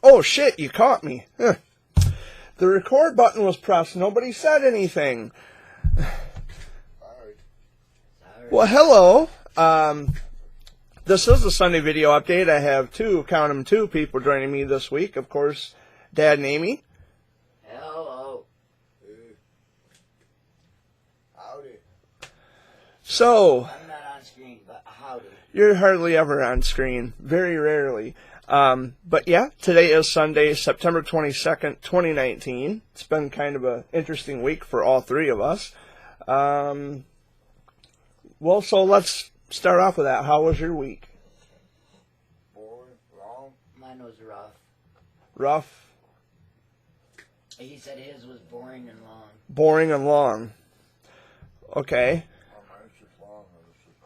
Oh, shit, you caught me. Huh. The record button was pressed. Nobody said anything. Sorry. Well, hello. This is the Sunday video update. I have two people joining me this week. Of course, Dad and Amy. Hello. Howdy. So, I'm not on screen, but howdy. you're hardly ever on screen. Very rarely. But yeah, today is Sunday, September 22nd, 2019. It's been kind of an interesting week for all three of us. Well, so let's start off with that. How was your week? Boring. Wrong. Mine was rough. Rough? He said his was boring and long. Boring and long. Okay. Mine's just long and it's just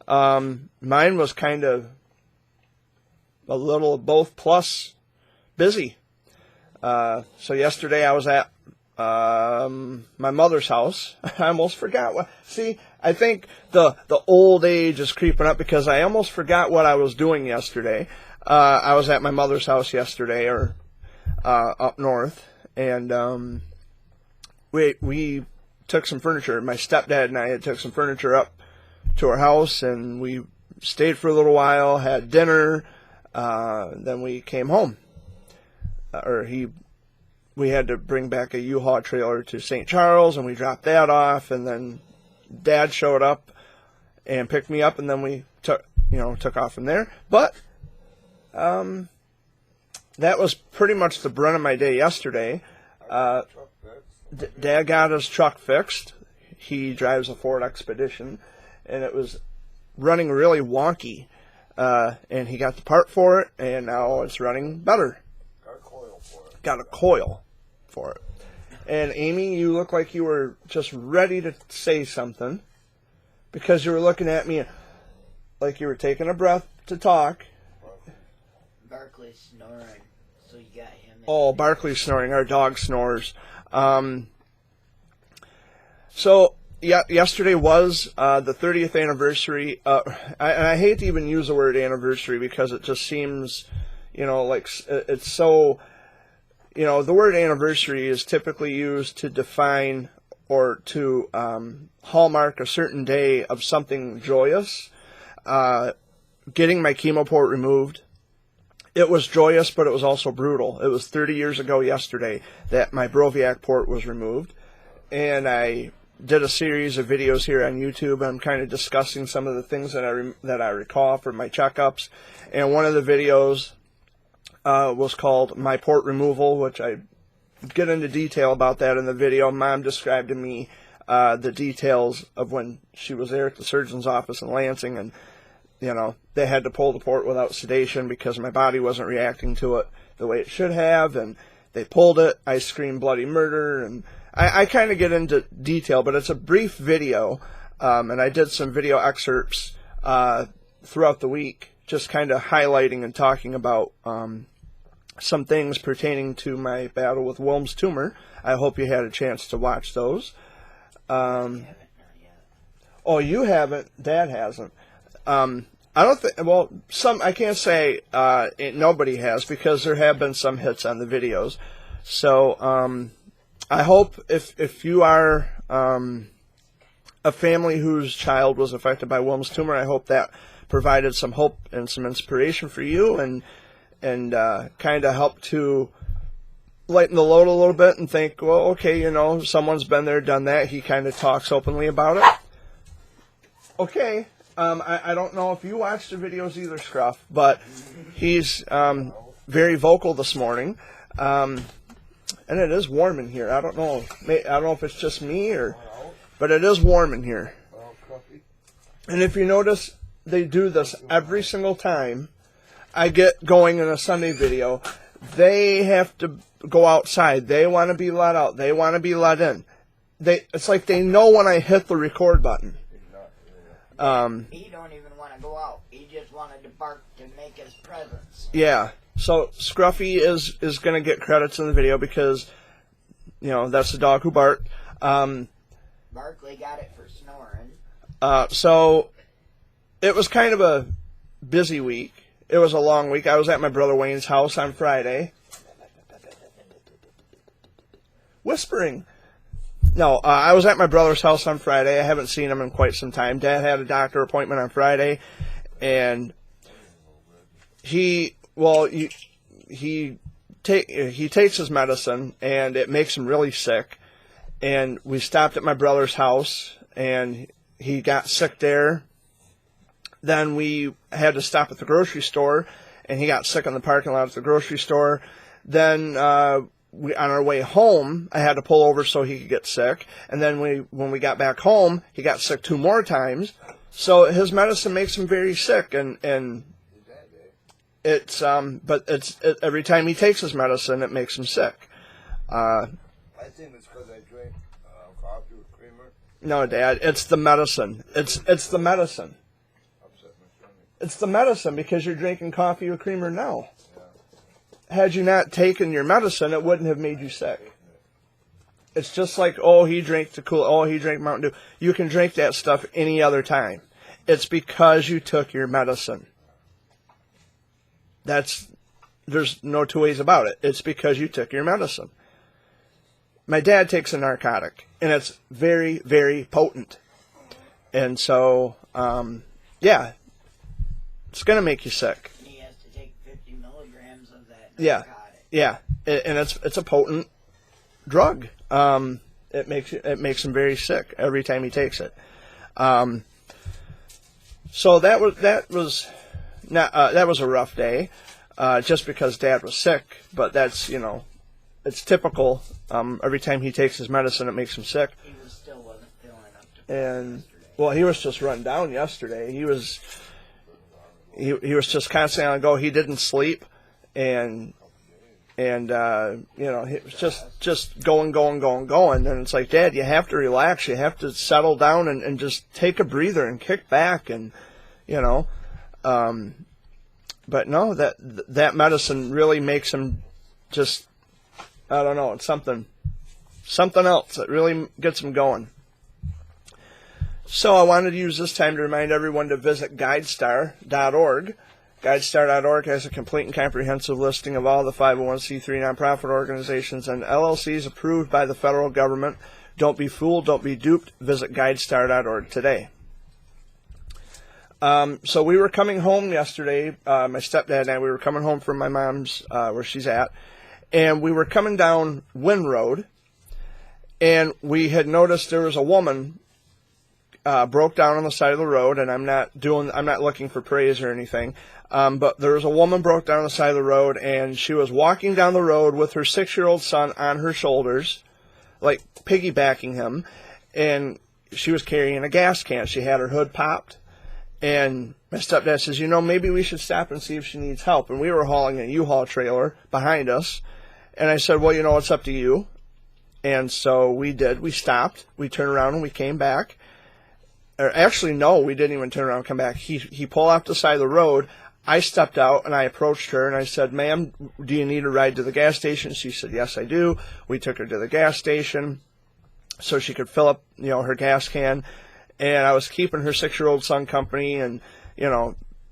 boring. Mine was kind of a little both plus busy. So yesterday I was at my mother's house. I almost forgot what. See, I think the old age is creeping up because I almost forgot what I was doing yesterday. I was at my mother's house yesterday, or up north, and we took some furniture. My stepdad and I had took some furniture up to our house, and we stayed for a little while, had dinner. Then we came home. We had to bring back a U-Haul trailer to St. Charles, and we dropped that off, and then Dad showed up and picked me up, and then we took off from there. But that was pretty much the brunt of my day yesterday. Dad got his truck fixed. He drives a Ford Expedition, and it was running really wonky. And he got the part for it, and now it's running better. Got a coil for it. Got a coil for it. And Amy, you look like you were just ready to say something because you were looking at me like you were taking a breath to talk. Barkley's snoring, so you got him. Oh, Barkley's snoring. Our dog snores. So, yeah, yesterday was the 30th anniversary. And I hate to even use the word anniversary because it just seems, like it's so... the word anniversary is typically used to define or to hallmark a certain day of something joyous. Getting my chemo port removed, it was joyous, but it was also brutal. It was 30 years ago yesterday that my Broviac port was removed, and I did a series of videos here on YouTube. I'm kind of discussing some of the things that I recall from my checkups, and one of the videos was called My Port Removal, which I get into detail about that in the video. Mom described to me the details of when she was there at the surgeon's office in Lansing, and they had to pull the port without sedation because my body wasn't reacting to it the way it should have, and they pulled it. I screamed bloody murder, and I kind of get into detail, but it's a brief video, and I did some video excerpts throughout the week, just kind of highlighting and talking about some things pertaining to my battle with Wilms tumor. I hope you had a chance to watch those. Oh, you haven't. Dad hasn't. I don't think. Well, I can't say nobody has because there have been some hits on the videos. So I hope if you are a family whose child was affected by Wilms tumor, I hope that provided some hope and some inspiration for you, and kind of help to lighten the load a little bit and think, well, okay, someone's been there, done that. He kind of talks openly about it. Okay, I don't know if you watched the videos either, Scruff, but he's very vocal this morning, and it is warm in here. I don't know if it's just me but it is warm in here. And if you notice, they do this every single time I get going in a Sunday video. They have to go outside. They want to be let out. They want to be let in. It's like they know when I hit the record button. He don't even want to go out. He just wanted to bark to make his presence. Yeah. So Scruffy is going to get credits in the video because, that's the dog who barked. Barkley got it for snoring. So it was kind of a busy week. It was a long week. I was at my brother Wayne's house on Friday. Whispering. No, I was at my brother's house on Friday. I haven't seen him in quite some time. Dad had a doctor appointment on Friday, and he takes his medicine, and it makes him really sick. And we stopped at my brother's house, and he got sick there. Then we had to stop at the grocery store, and he got sick in the parking lot at the grocery store. Then on our way home, I had to pull over so he could get sick. And then when we got back home, he got sick 2 more times. So his medicine makes him very sick, and it's every time he takes his medicine, it makes him sick. I think it's because I drink coffee with creamer. No, Dad, it's the medicine. It's the medicine. Upset my stomach. It's the medicine because you're drinking coffee with creamer now. Had you not taken your medicine, it wouldn't have made you sick. It's just like, he drank he drank Mountain Dew. You can drink that stuff any other time. It's because you took your medicine. There's no two ways about it. It's because you took your medicine. My dad takes a narcotic, and it's very, very potent. And so, it's going to make you sick. He has to take 50 milligrams of that Yeah, narcotic. yeah, and it's a potent drug. It makes him very sick every time he takes it. So that was a rough day, just because Dad was sick. But that's it's typical. Every time he takes his medicine, it makes him sick. He still wasn't feeling up to And yesterday. he was just run down yesterday. He was just constantly on the go. He didn't sleep, and he was just going. And it's like, Dad, you have to relax. You have to settle down and just take a breather and kick back, and but no, that medicine really makes him just, I don't know, it's something else that really gets him going. So I wanted to use this time to remind everyone to visit GuideStar.org. GuideStar.org has a complete and comprehensive listing of all the 501c3 nonprofit organizations and LLCs approved by the federal government. Don't be fooled. Don't be duped. Visit GuideStar.org today. So we were coming home yesterday. My stepdad and I, we were coming home from my mom's, where she's at. And we were coming down Wynn Road. And we had noticed there was a woman broke down on the side of the road, and I'm not looking for praise or anything, but there was a woman broke down on the side of the road, and she was walking down the road with her 6-year-old son on her shoulders, like piggybacking him, and she was carrying a gas can. She had her hood popped, and my stepdad says, maybe we should stop and see if she needs help, and we were hauling a U-Haul trailer behind us, and I said, well, it's up to you, and so we did. We stopped, we turned around, and we came back. Or actually, no, we didn't even turn around and come back. He pulled off the side of the road. I stepped out, and I approached her, and I said, ma'am, do you need a ride to the gas station? She said, yes, I do. We took her to the gas station so she could fill up, her gas can. And I was keeping her 6-year-old son company and,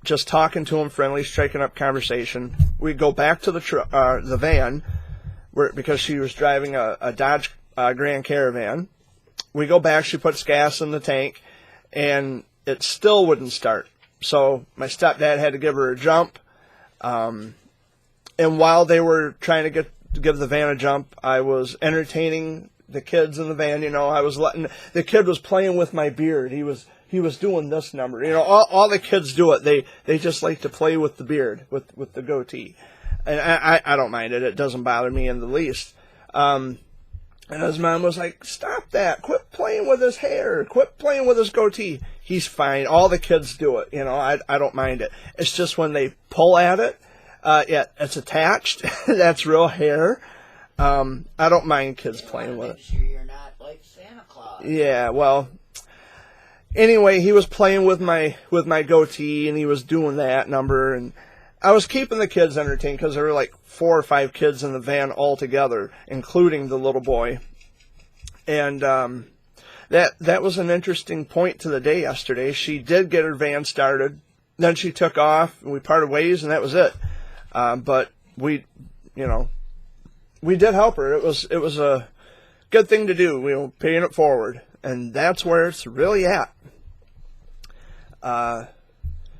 just talking to him friendly, striking up conversation. We go back to the van because she was driving a Dodge Grand Caravan. We go back, she puts gas in the tank, and it still wouldn't start. So my stepdad had to give her a jump. And while they were trying to give the van a jump, I was entertaining the kids in the van. I was the kid was playing with my beard. He was doing this number. All the kids do it. They just like to play with the beard, with the goatee. And I don't mind it. It doesn't bother me in the least. And his mom was like, stop that. Quit playing with his hair. Quit playing with his goatee. He's fine. All the kids do it. I don't mind it. It's just when they pull at it, it's attached. That's real hair. I don't mind kids playing with it. Make sure you're not like Santa Claus. Yeah, well, anyway, he was playing with my goatee, and he was doing that number, and I was keeping the kids entertained because there were like 4 or 5 kids in the van all together, including the little boy. And that was an interesting point to the day yesterday. She did get her van started. then she took off, and we parted ways, and that was it. But we, we did help her. It was a good thing to do. We were paying it forward, and that's where it's really at.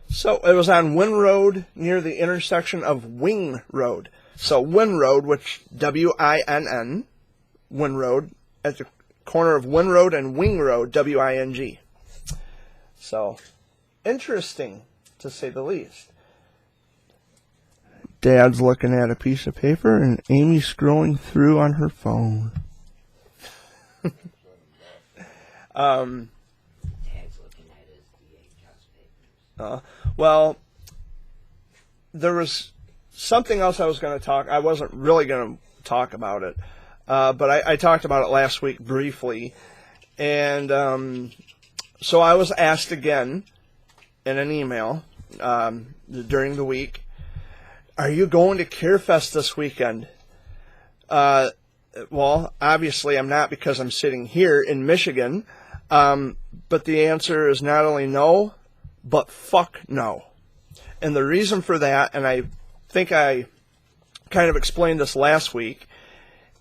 So it was on Wynn Road near the intersection of Wing Road. So Wynn Road, which W-I-N-N, Wynn Road, at the corner of Wynn Road and Wing Road, W-I-N-G. So, interesting, to say the least. Dad's looking at a piece of paper, and Amy's scrolling through on her phone. Dad's looking at his DHS papers. Well, there was something else I was going to talk. I wasn't really going to talk about it, but I talked about it last week briefly, and so I was asked again in an email during the week, "Are you going to CareFest this weekend?" Well, obviously I'm not, because I'm sitting here in Michigan, but the answer is not only no, but fuck no. And the reason for that, and I think I kind of explained this last week,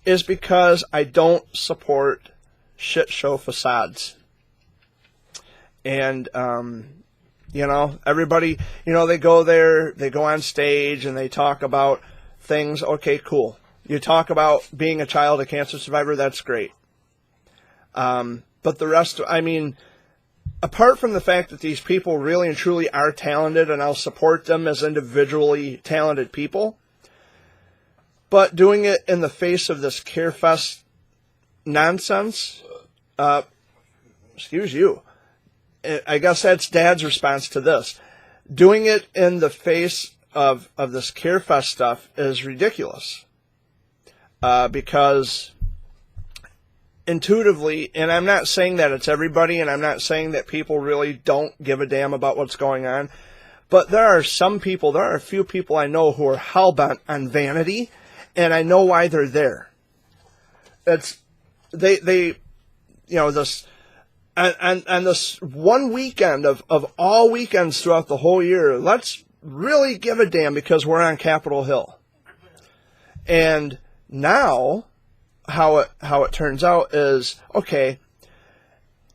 is because I don't support shit show facades. And, everybody, they go there, they go on stage, and they talk about things. Okay, cool. You talk about being a child, a cancer survivor, that's great. But the rest, apart from the fact that these people really and truly are talented, and I'll support them as individually talented people, but doing it in the face of this CareFest nonsense, excuse you, I guess that's Dad's response to this. Doing it in the face of this CareFest stuff is ridiculous. Because intuitively, and I'm not saying that it's everybody, and I'm not saying that people really don't give a damn about what's going on, but there are a few people I know who are hell-bent on vanity, and I know why they're there. It's, this, and this one weekend of all weekends throughout the whole year, let's really give a damn because we're on Capitol Hill. And now, how it turns out is, okay,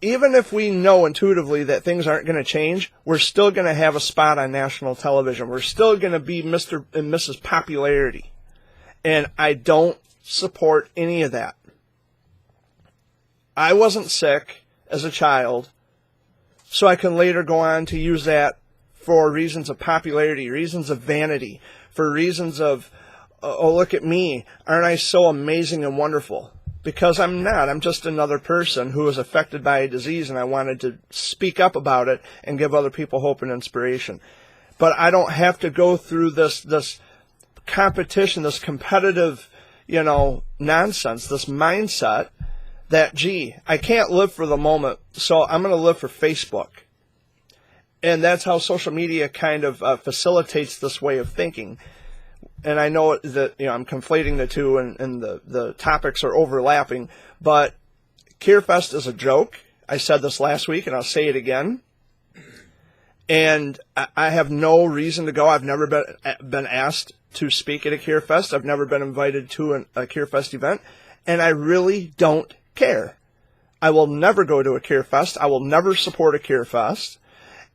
even if we know intuitively that things aren't going to change, we're still going to have a spot on national television. We're still going to be Mr. and Mrs. Popularity. And I don't support any of that. I wasn't sick as a child, so I can later go on to use that for reasons of popularity, reasons of vanity, for reasons of, oh, look at me, aren't I so amazing and wonderful? Because I'm not. I'm just another person who was affected by a disease, and I wanted to speak up about it and give other people hope and inspiration. But I don't have to go through this competition, this competitive, nonsense, this mindset that, gee, I can't live for the moment, so I'm going to live for Facebook. And that's how social media kind of facilitates this way of thinking. And I know that I'm conflating the two, and the topics are overlapping, but CareFest is a joke. I said this last week, and I'll say it again. And I have no reason to go. I've never been asked to speak at a CareFest. I've never been invited to a CareFest event, and I really don't care. I will never go to a CareFest. I will never support a CareFest.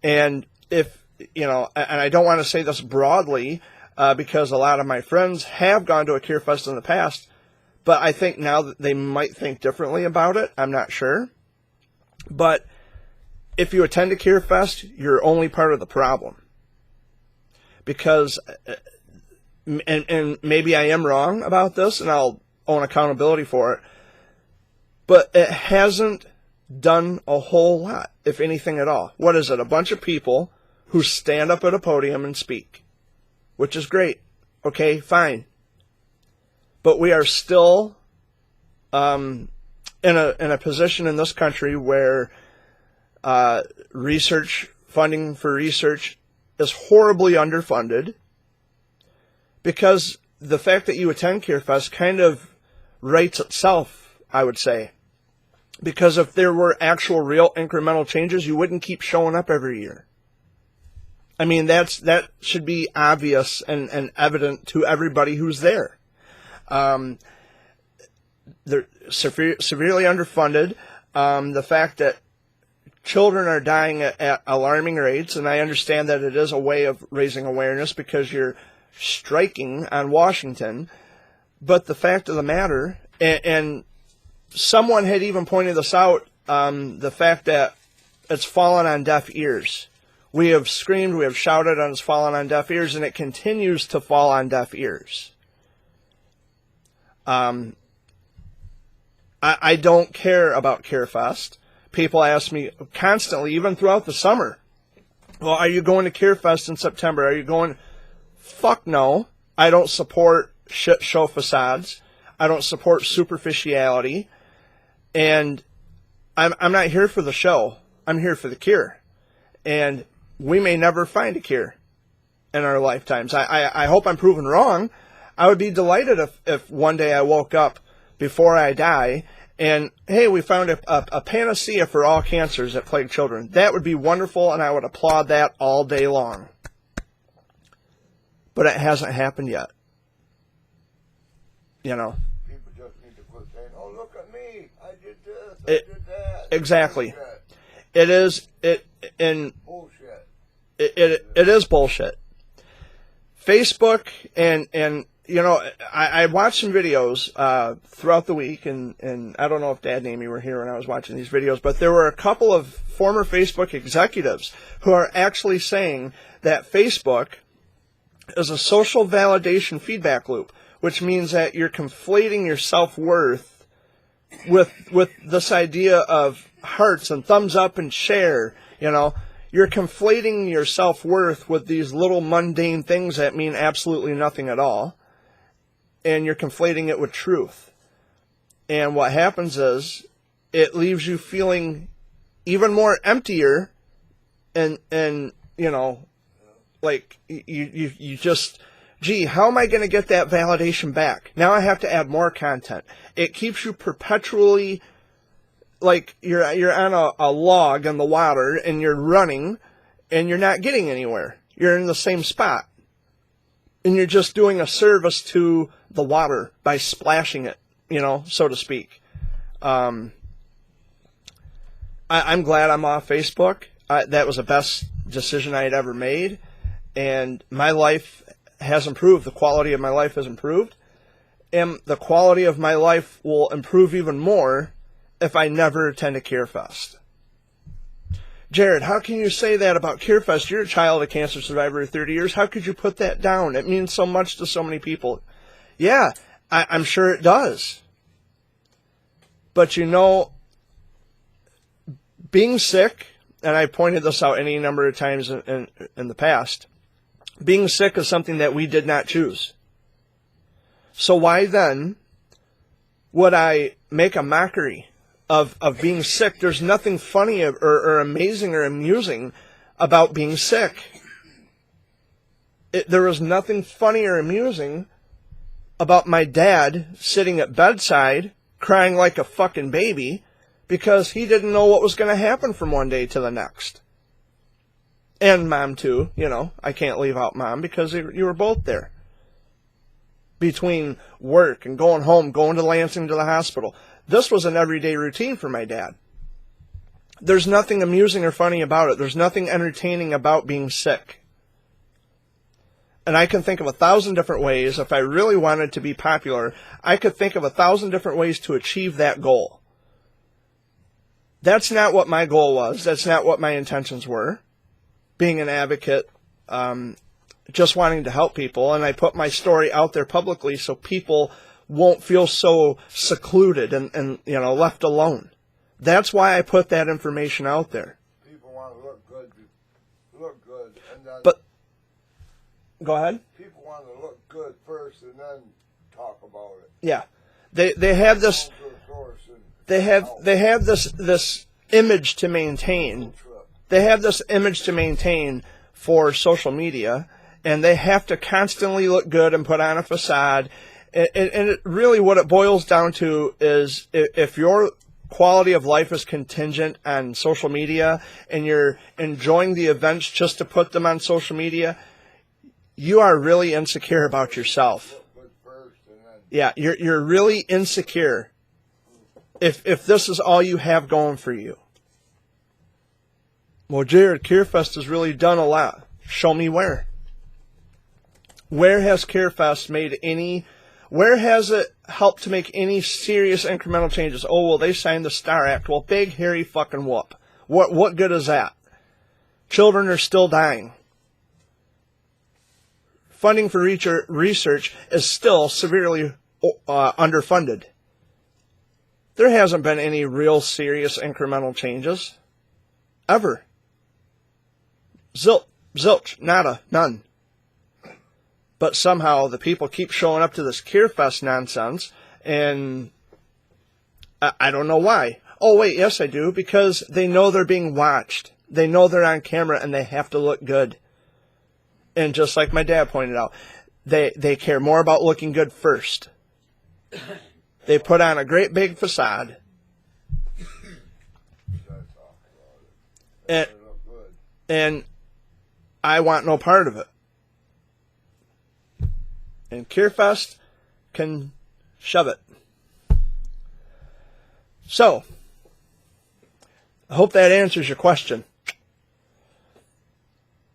And if, and I don't want to say this broadly, because a lot of my friends have gone to a CareFest in the past, but I think now that they might think differently about it. I'm not sure. But if you attend a CareFest, you're only part of the problem. Because, and maybe I am wrong about this, and I'll own accountability for it, but it hasn't done a whole lot, if anything at all. What is it? A bunch of people who stand up at a podium and speak, which is great. Okay, fine. But we are still in a position in this country where funding for research is horribly underfunded, because the fact that you attend CareFest kind of writes itself, I would say. Because if there were actual real incremental changes, you wouldn't keep showing up every year. I mean, that should be obvious and evident to everybody who's there. They're severely underfunded. The fact that children are dying at alarming rates, and I understand that it is a way of raising awareness because you're striking on Washington. But the fact of the matter, and someone had even pointed this out, the fact that it's fallen on deaf ears. We have screamed, we have shouted, and it's fallen on deaf ears, and it continues to fall on deaf ears. I don't care about CareFest. People ask me constantly, even throughout the summer, well, are you going to CareFest in September? Are you going? Fuck no. I don't support shit show facades. I don't support superficiality. And I'm not here for the show. I'm here for the cure. And we may never find a cure in our lifetimes. I hope I'm proven wrong. I would be delighted if one day I woke up before I die and, hey, we found a panacea for all cancers that plague children. That would be wonderful, and I would applaud that all day long. But it hasn't happened yet. You know. People just need to quit saying, oh, look at me. I did this. I did that. Exactly. It is, Bullshit. It is bullshit. Facebook and you know, I watched some videos throughout the week, and I don't know if Dad and Amy were here when I was watching these videos, but there were a couple of former Facebook executives who are actually saying that Facebook is a social validation feedback loop, which means that you're conflating your self-worth with this idea of hearts and thumbs up and share, you know. You're conflating your self-worth with these little mundane things that mean absolutely nothing at all. And you're conflating it with truth. And what happens is it leaves you feeling even more emptier and you know, like you just, gee, how am I going to get that validation back? Now I have to add more content. It keeps you perpetually like you're on a log in the water and you're running and you're not getting anywhere. You're in the same spot. And you're just doing a service to the water by splashing it, you know, so to speak. I'm glad I'm off Facebook. That was the best decision I had ever made. And my life has improved. The quality of my life has improved. And the quality of my life will improve even more if I never attend a CareFest. Jared, how can you say that about CareFest? You're a child, a cancer survivor of 30 years. How could you put that down? It means so much to so many people. Yeah, I'm sure it does. But you know, being sick, and I pointed this out any number of times in the past, being sick is something that we did not choose. So why then would I make a mockery of being sick? There's nothing funny or amazing or amusing about being sick. There was nothing funny or amusing about my dad sitting at bedside crying like a fucking baby because he didn't know what was going to happen from one day to the next. And Mom too, you know, I can't leave out Mom because you were both there. Between work and going home, going to Lansing to the hospital. This was an everyday routine for my dad. There's nothing amusing or funny about it. There's nothing entertaining about being sick. And I can think of 1,000 different ways, if I really wanted to be popular, I could think of 1,000 different ways to achieve that goal. That's not what my goal was. That's not what my intentions were. Being an advocate, just wanting to help people, and I put my story out there publicly so people won't feel so secluded and you know, left alone. That's why I put that information out there. People want to look good, and then But go ahead. people want to look good first and then talk about it. Yeah, they have this Go to the source and they have this image to maintain. They have this image to maintain for social media, and they have to constantly look good and put on a facade. And it really what it boils down to is if you're quality of life is contingent on social media and you're enjoying the events just to put them on social media, you are really insecure about yourself. Look first and then Yeah, you're really insecure if this is all you have going for you. Well, Jared, CareFest has really done a lot. Show me where. Where has CareFest where has it helped to make any serious incremental changes? Oh, well, they signed the STAR Act. Well, big, hairy fucking whoop. What good is that? Children are still dying. Funding for research is still severely underfunded. There hasn't been any real serious incremental changes. Ever. Zilch, nada, none. But somehow the people keep showing up to this CareFest nonsense, and I don't know why. Oh, wait, yes I do, because they know they're being watched. They know they're on camera, and they have to look good. And just like my dad pointed out, they care more about looking good first. They put on a great big facade. And, look good. and I want no part of it. And CareFest can shove it. So, I hope that answers your question.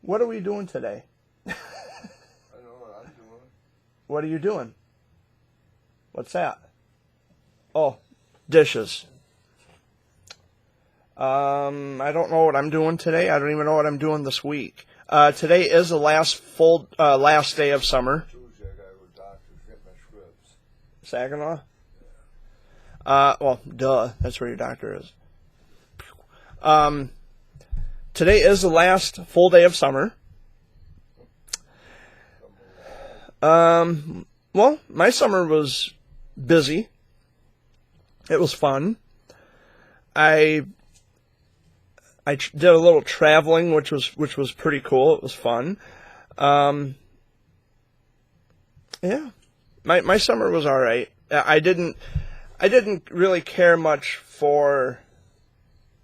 What are we doing today? I know what I'm doing. What are you doing? What's that? Oh, dishes. I don't know what I'm doing today. I don't even know what I'm doing this week. Today is the last day of summer. Tuesday I gotta go to the doctor to get my scripts. Saginaw? Well, duh. That's where your doctor is. Today is the last full day of summer. Well, my summer was busy. It was fun. I did a little traveling, which was pretty cool. It was fun. Yeah, my summer was all right. I didn't really care much for,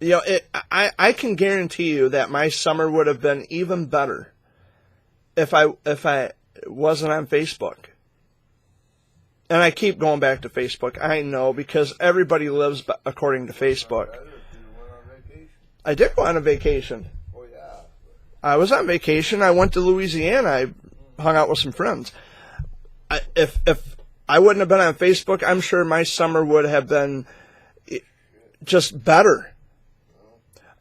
I can guarantee you that my summer would have been even better if I wasn't on Facebook. And I keep going back to Facebook. I know, because everybody lives according to Facebook. Better if you went on vacation. I did go on a vacation. Oh yeah. I was on vacation. I went to Louisiana. I hung out with some friends. If I wouldn't have been on Facebook, I'm sure my summer would have been just better.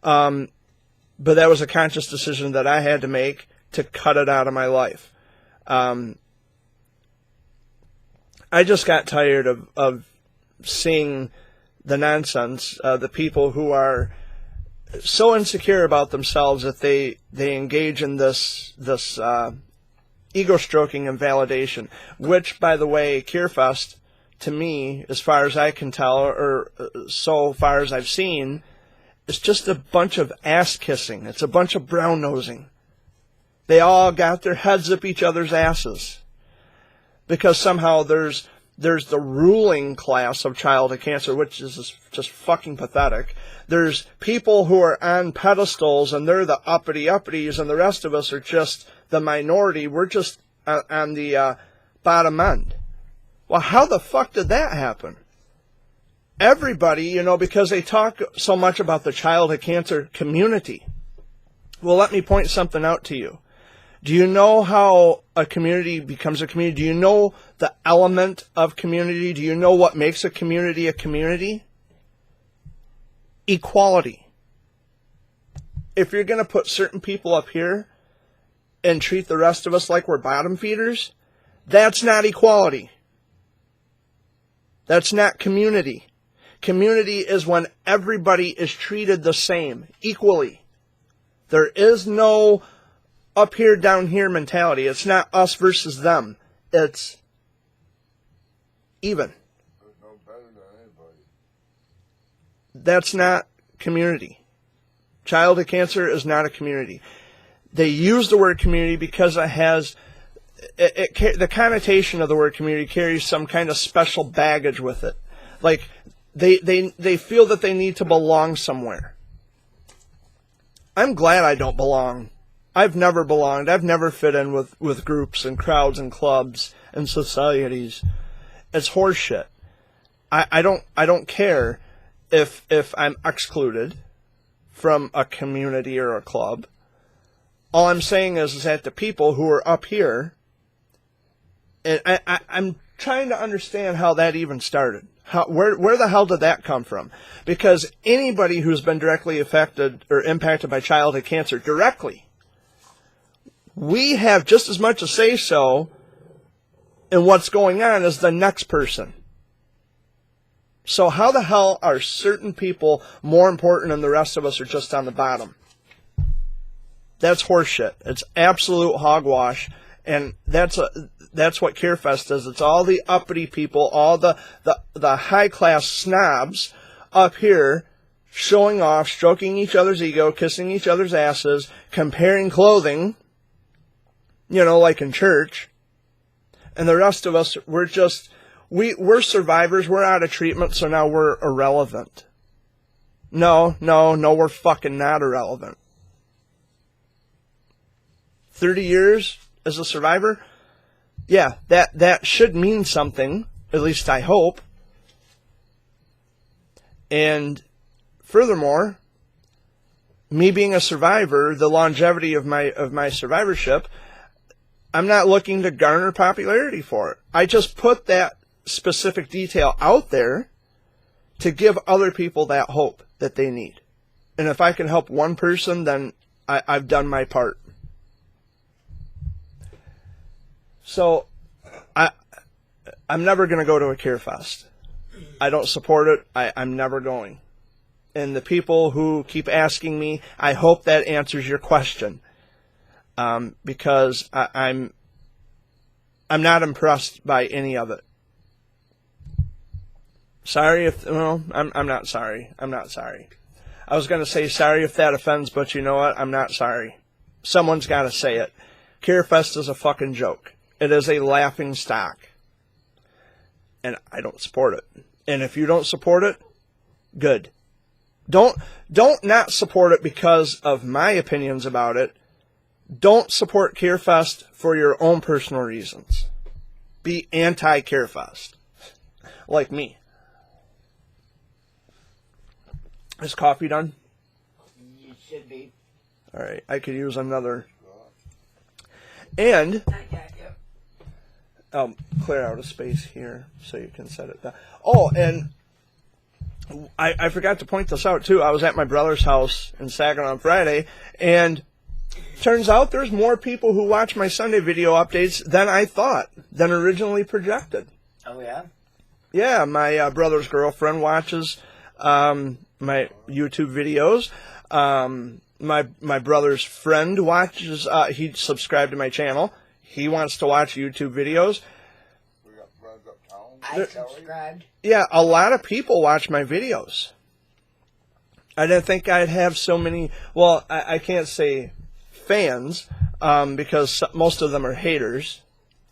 But that was a conscious decision that I had to make to cut it out of my life. I just got tired of seeing the nonsense, the people who are so insecure about themselves that they engage in this ego stroking and validation, which, by the way, CareFest, to me, as far as I can tell, or so far as I've seen, is just a bunch of ass kissing. It's a bunch of brown nosing. They all got their heads up each other's asses. Because somehow there's the ruling class of childhood cancer, which is just fucking pathetic. There's people who are on pedestals, and they're the uppity-uppities, and the rest of us are just the minority. We're just on the bottom end. Well, how the fuck did that happen? Everybody, because they talk so much about the childhood cancer community. Well, let me point something out to you. Do you know how a community becomes a community? Do you know the element of community? Do you know what makes a community a community? Equality. If you're going to put certain people up here and treat the rest of us like we're bottom feeders, that's not equality. That's not community. Community is when everybody is treated the same, equally. There is no up here, down here mentality. It's not us versus them. It's even. There's no better than anybody. That's not community. Childhood cancer is not a community. They use the word community because it has, the connotation of the word community carries some kind of special baggage with it. Like, they feel that they need to belong somewhere. I'm glad I don't belong. I've never belonged. I've never fit in with groups and crowds and clubs and societies. It's horseshit. I don't care if I'm excluded from a community or a club. All I'm saying is that the people who are up here, and I'm trying to understand how that even started. Where the hell did that come from? Because anybody who's been directly affected or impacted by childhood cancer directly, we have just as much a say-so in what's going on as the next person. So how the hell are certain people more important than the rest of us are just on the bottom? That's horseshit. It's absolute hogwash. And that's what CareFest is. It's all the uppity people, all the high-class snobs up here showing off, stroking each other's ego, kissing each other's asses, comparing clothing, like in church. And the rest of us, we're survivors. We're out of treatment, so now we're irrelevant. No, we're fucking not irrelevant. 30 years as a survivor? Yeah, that should mean something, at least I hope. And furthermore, me being a survivor, the longevity of my survivorship, I'm not looking to garner popularity for it. I just put that specific detail out there to give other people that hope that they need. And if I can help one person, then I've done my part. So, I'm never going to go to a CareFest. I don't support it. I'm never going. And the people who keep asking me, I hope that answers your question. Because I'm not impressed by any of it. Sorry if, I'm not sorry. I'm not sorry. I was going to say sorry if that offends, but you know what? I'm not sorry. Someone's got to say it. CareFest is a fucking joke. It is a laughing stock. And I don't support it. And if you don't support it, good. Don't not support it because of my opinions about it. Don't support CareFest for your own personal reasons. Be anti-CareFest. Like me. Is coffee done? You should be. Alright, I could use another. And I'll clear out a space here so you can set it down. Oh, and I forgot to point this out too. I was at my brother's house in Saginaw on Friday, and turns out there's more people who watch my Sunday video updates than I thought, than originally projected. Oh, yeah? Yeah, my brother's girlfriend watches my YouTube videos. My brother's friend watches, he subscribed to my channel. He wants to watch YouTube videos. We got friends uptown. I subscribed. Yeah, a lot of people watch my videos. I didn't think I'd have so many, well, I can't say fans, because most of them are haters.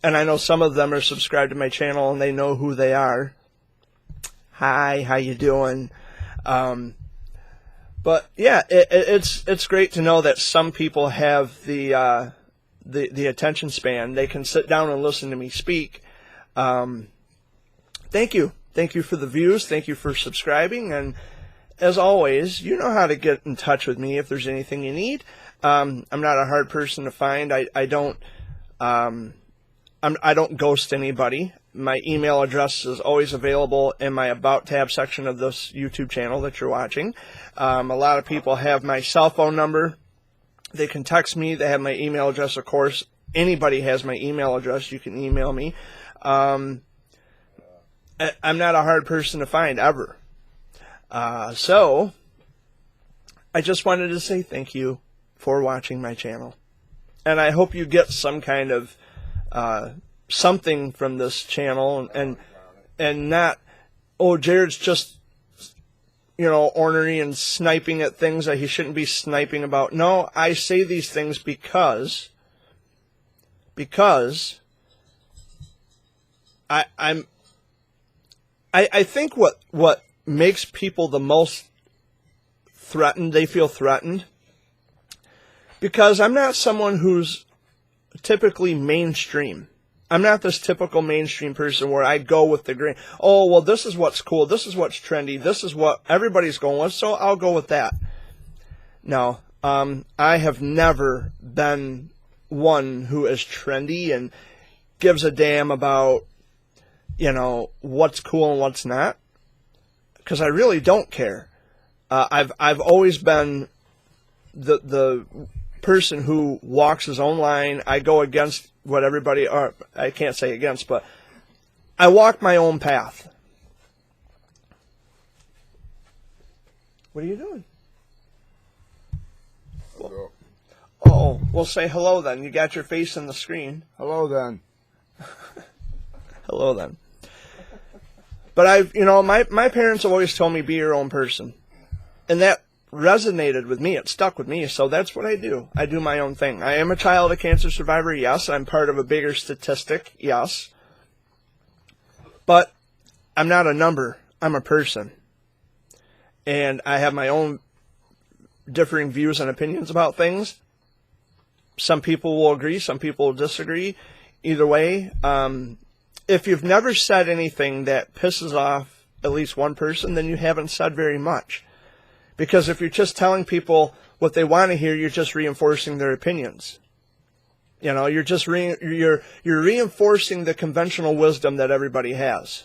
And I know some of them are subscribed to my channel and they know who they are. Hi, how you doing? But yeah, it's great to know that some people have the attention span. They can sit down and listen to me speak. Thank you for the views. Thank you for subscribing. And as always, you know how to get in touch with me if there's anything you need. I'm not a hard person to find. I don't ghost anybody. My email address is always available in my About tab section of this YouTube channel that you're watching. A lot of people have my cell phone number. They can text me. They have my email address, of course. Anybody has my email address. You can email me. I'm not a hard person to find, ever. So, I just wanted to say thank you for watching my channel. And I hope you get some kind of something from this channel, and not, oh, Jared's just, ornery and sniping at things that he shouldn't be sniping about. No, I say these things because I think what makes people the most threatened. They feel threatened because I'm not someone who's typically mainstream. I'm not this typical mainstream person where I go with the grain. Oh, well, this is what's cool. This is what's trendy. This is what everybody's going with, so I'll go with that. No, I have never been one who is trendy and gives a damn about, what's cool and what's not. Because I really don't care. I've always been the person who walks his own line. I go against what everybody, or I can't say against, but I walk my own path. What are you doing? Hello. Oh, well, say hello then. You got your face in the screen. Hello then. Hello then. But my parents have always told me be your own person. And that resonated with me. It stuck with me. So that's what I do. I do my own thing. I am a child of cancer survivor. Yes. I'm part of a bigger statistic. Yes. But I'm not a number. I'm a person. And I have my own differing views and opinions about things. Some people will agree. Some people will disagree. Either way, if you've never said anything that pisses off at least one person, then you haven't said very much. Because if you're just telling people what they want to hear, you're just reinforcing their opinions. You're just you're reinforcing the conventional wisdom that everybody has.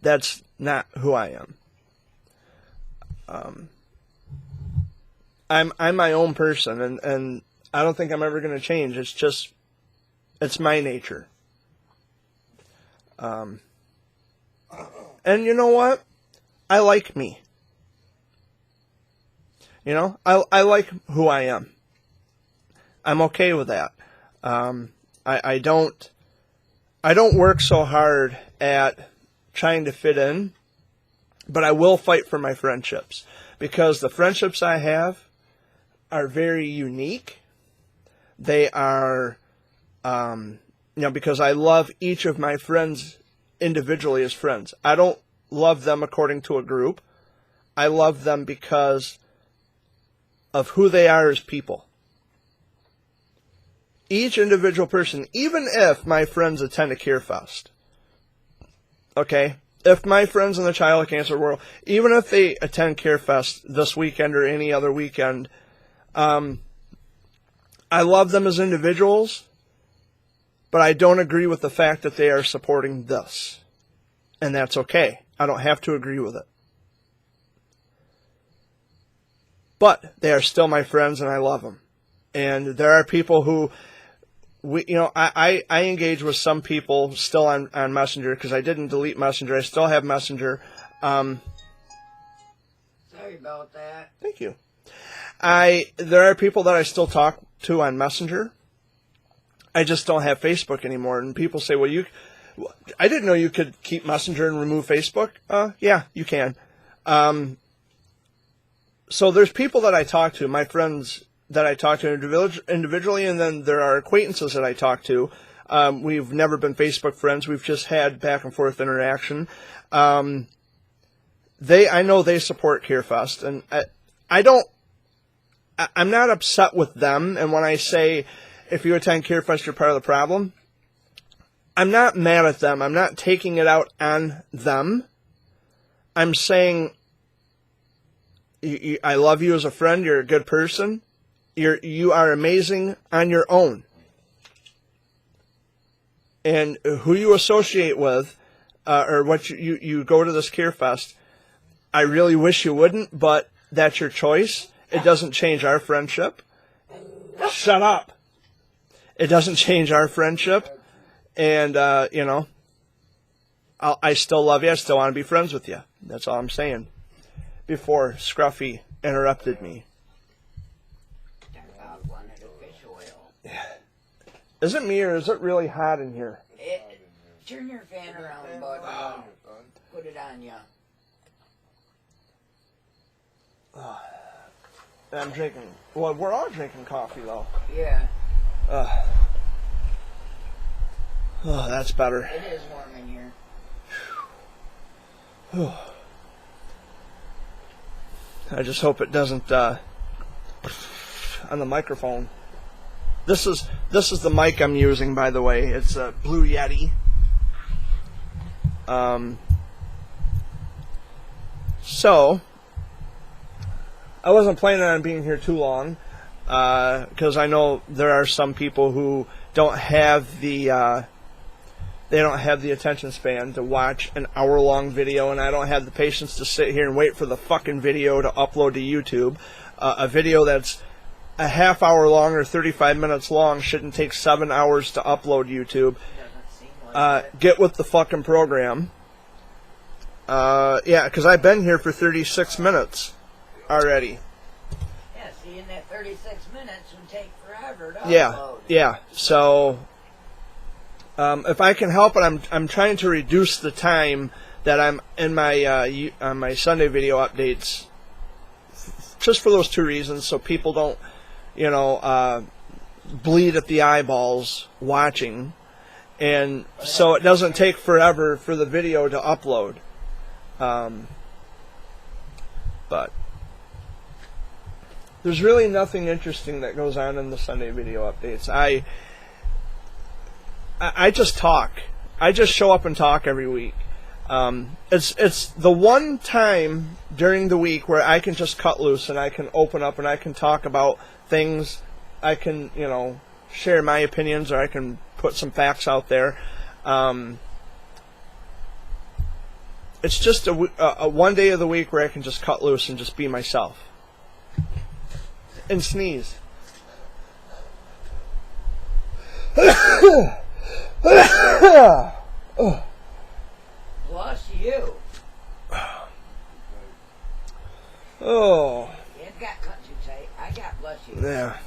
That's not who I am. I'm my own person, and I don't think I'm ever going to change. It's my nature. And you know what? I like me. I like who I am. I'm okay with that. I don't work so hard at trying to fit in, but I will fight for my friendships because the friendships I have are very unique. They are, because I love each of my friends individually as friends. I don't love them according to a group. I love them because of who they are as people. Each individual person, even if my friends attend a CareFest, okay? If my friends in the child cancer world, even if they attend CareFest this weekend or any other weekend, I love them as individuals, but I don't agree with the fact that they are supporting this. And that's okay. I don't have to agree with it. But they are still my friends and I love them. And there are people who, I engage with some people still on Messenger because I didn't delete Messenger. I still have Messenger. Sorry about that. Thank you. There are people that I still talk to on Messenger. I just don't have Facebook anymore. And people say, well, I didn't know you could keep Messenger and remove Facebook. Yeah, you can. So there's people that I talk to, my friends that I talk to individually, and then there are acquaintances that I talk to. We've never been Facebook friends. We've just had back and forth interaction. I know they support CareFest, and I'm not upset with them. And when I say, if you attend CareFest, you're part of the problem, I'm not mad at them. I'm not taking it out on them. I'm saying, I love you as a friend. You're a good person. You are amazing on your own. And who you associate with, or what you go to this CareFest, I really wish you wouldn't, but that's your choice. It doesn't change our friendship. Shut up. It doesn't change our friendship. And, I still love you. I still want to be friends with you. That's all I'm saying. Before Scruffy interrupted me. Is it me or is it really hot in here? Turn your fan around, bud. Put it on ya. I'm drinking. Well, we're all drinking coffee though. Yeah. Oh, that's better. It is warm in here. I just hope it doesn't on the microphone. This is the mic I'm using, by the way. It's a Blue Yeti. So I wasn't planning on being here too long because I know there are some people who don't have the attention span to watch an hour-long video, and I don't have the patience to sit here and wait for the fucking video to upload to YouTube. A video that's a half hour long or 35 minutes long shouldn't take 7 hours to upload YouTube. Get with the fucking program. Yeah, because I've been here for 36 minutes already. Yeah, see, in that 36 minutes would take forever to Yeah, upload. yeah. So if I can help it, I'm trying to reduce the time that I'm in my on my Sunday video updates, just for those two reasons, so people don't, bleed at the eyeballs watching, and so it doesn't take forever for the video to upload. But there's really nothing interesting that goes on in the Sunday video updates. I just talk. I just show up and talk every week. It's the one time during the week where I can just cut loose and I can open up and I can talk about things. I can, share my opinions, or I can put some facts out there. It's just a one day of the week where I can just cut loose and just be myself. And sneeze. Plus you. Oh. It got cut too tight. I got bless you. Yeah.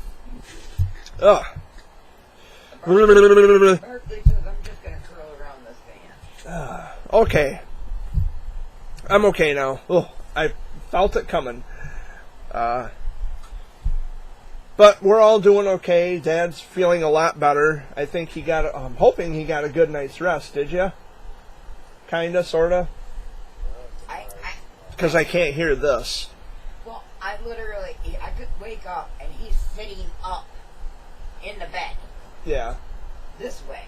Oh. Berkeley says I'm just going to curl around this fan. Okay. I'm okay now. Oh, I felt it coming. But we're all doing okay. Dad's feeling a lot better. I think I'm hoping he got a good night's rest. Did you? Kinda, sorta? Because I can't hear this. Well, I could wake up and he's sitting up in the bed Yeah. this way.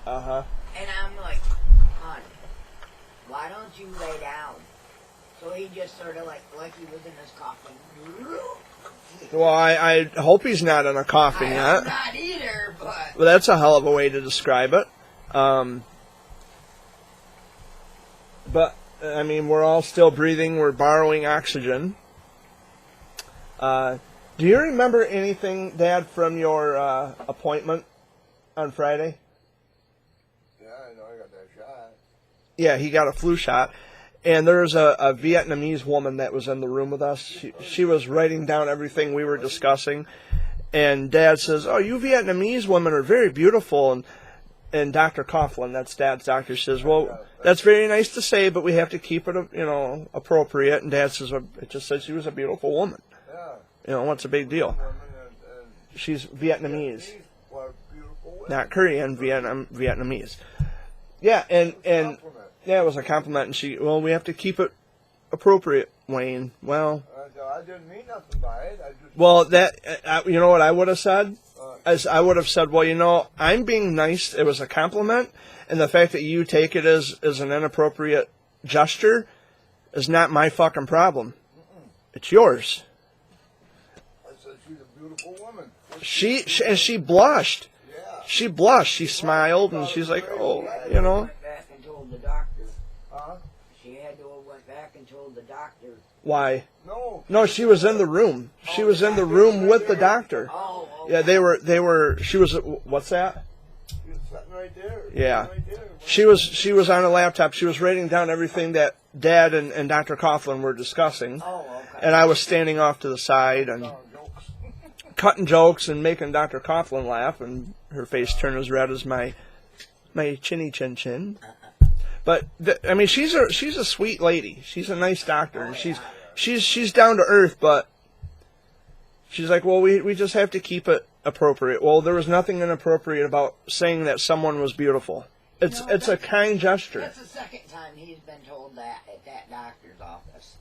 Uh-huh. And I'm like, hon, why don't you lay down? So he just sort of like he was in his coffin. Well, I hope he's not in a coffin I'm yet. not either, but... Well, that's a hell of a way to describe it. But, I mean, we're all still breathing. We're borrowing oxygen. Do you remember anything, Dad, from your appointment on Friday? Yeah, I know I got that shot. Yeah, he got a flu shot. And there's a Vietnamese woman that was in the room with us. She was writing down everything we were discussing. And Dad says, "Oh, you Vietnamese women are very beautiful." And Dr. Coughlin, that's Dad's doctor, says, "Well, that's very nice to say, but we have to keep it, appropriate." And Dad says, "Well, it just says she was a beautiful woman. Yeah. What's a big deal? She's Vietnamese, not Korean, Vietnamese." Yeah, and yeah, it was a compliment. And we have to keep it appropriate, Wayne. Well, I didn't mean nothing by it. you know what I would have said? As I would have said, well, I'm being nice. It was a compliment, and the fact that you take it as an inappropriate gesture is not my fucking problem. It's yours. I said she's a beautiful woman. She blushed. Yeah. She blushed. She smiled, and she's like, "Oh, Went back and told the doctor. Huh? She had to have went back and told the doctor. Why?" No. No, she was in the room. She was in the room with the doctor. Oh, okay. Yeah, they were. She was. What's that? She was sitting right there. Yeah. Right there. She was on a laptop. She was writing down everything that Dad and Dr. Coughlin were discussing. Oh, okay. And I was standing off to the side and Jokes. cutting jokes and making Dr. Coughlin laugh, and her face turned as red as my chinny chin chin. But she's a sweet lady. She's a nice doctor, and she's down to earth. But she's like, well, we just have to keep it appropriate. Well, there was nothing inappropriate about saying that someone was beautiful. It's a kind gesture. That's the second time he's been told that at that doctor's office.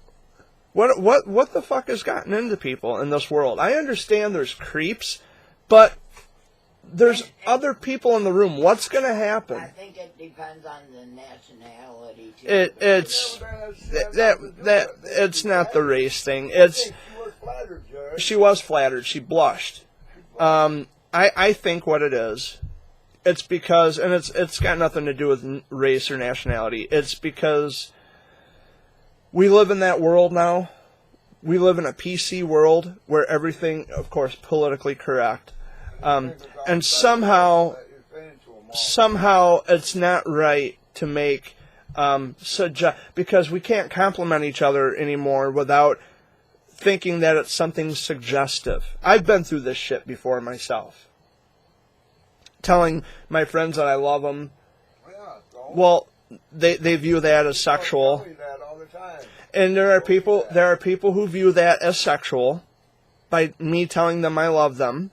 What the fuck has gotten into people in this world? I understand there's creeps, but there's other people in the room. What's going to happen? I think it depends on the nationality too. It's not the race thing. It's She was flattered, Jared. she was flattered. She blushed. I think what it is, it's because, and it's got nothing to do with race or nationality. It's because we live in that world now. We live in a PC world where everything, of course, politically correct. And somehow it's not right to make because we can't compliment each other anymore without thinking that it's something suggestive. I've been through this shit before myself. Telling my friends that I love them, well, they view that as sexual. And there are people who view that as sexual by me telling them I love them.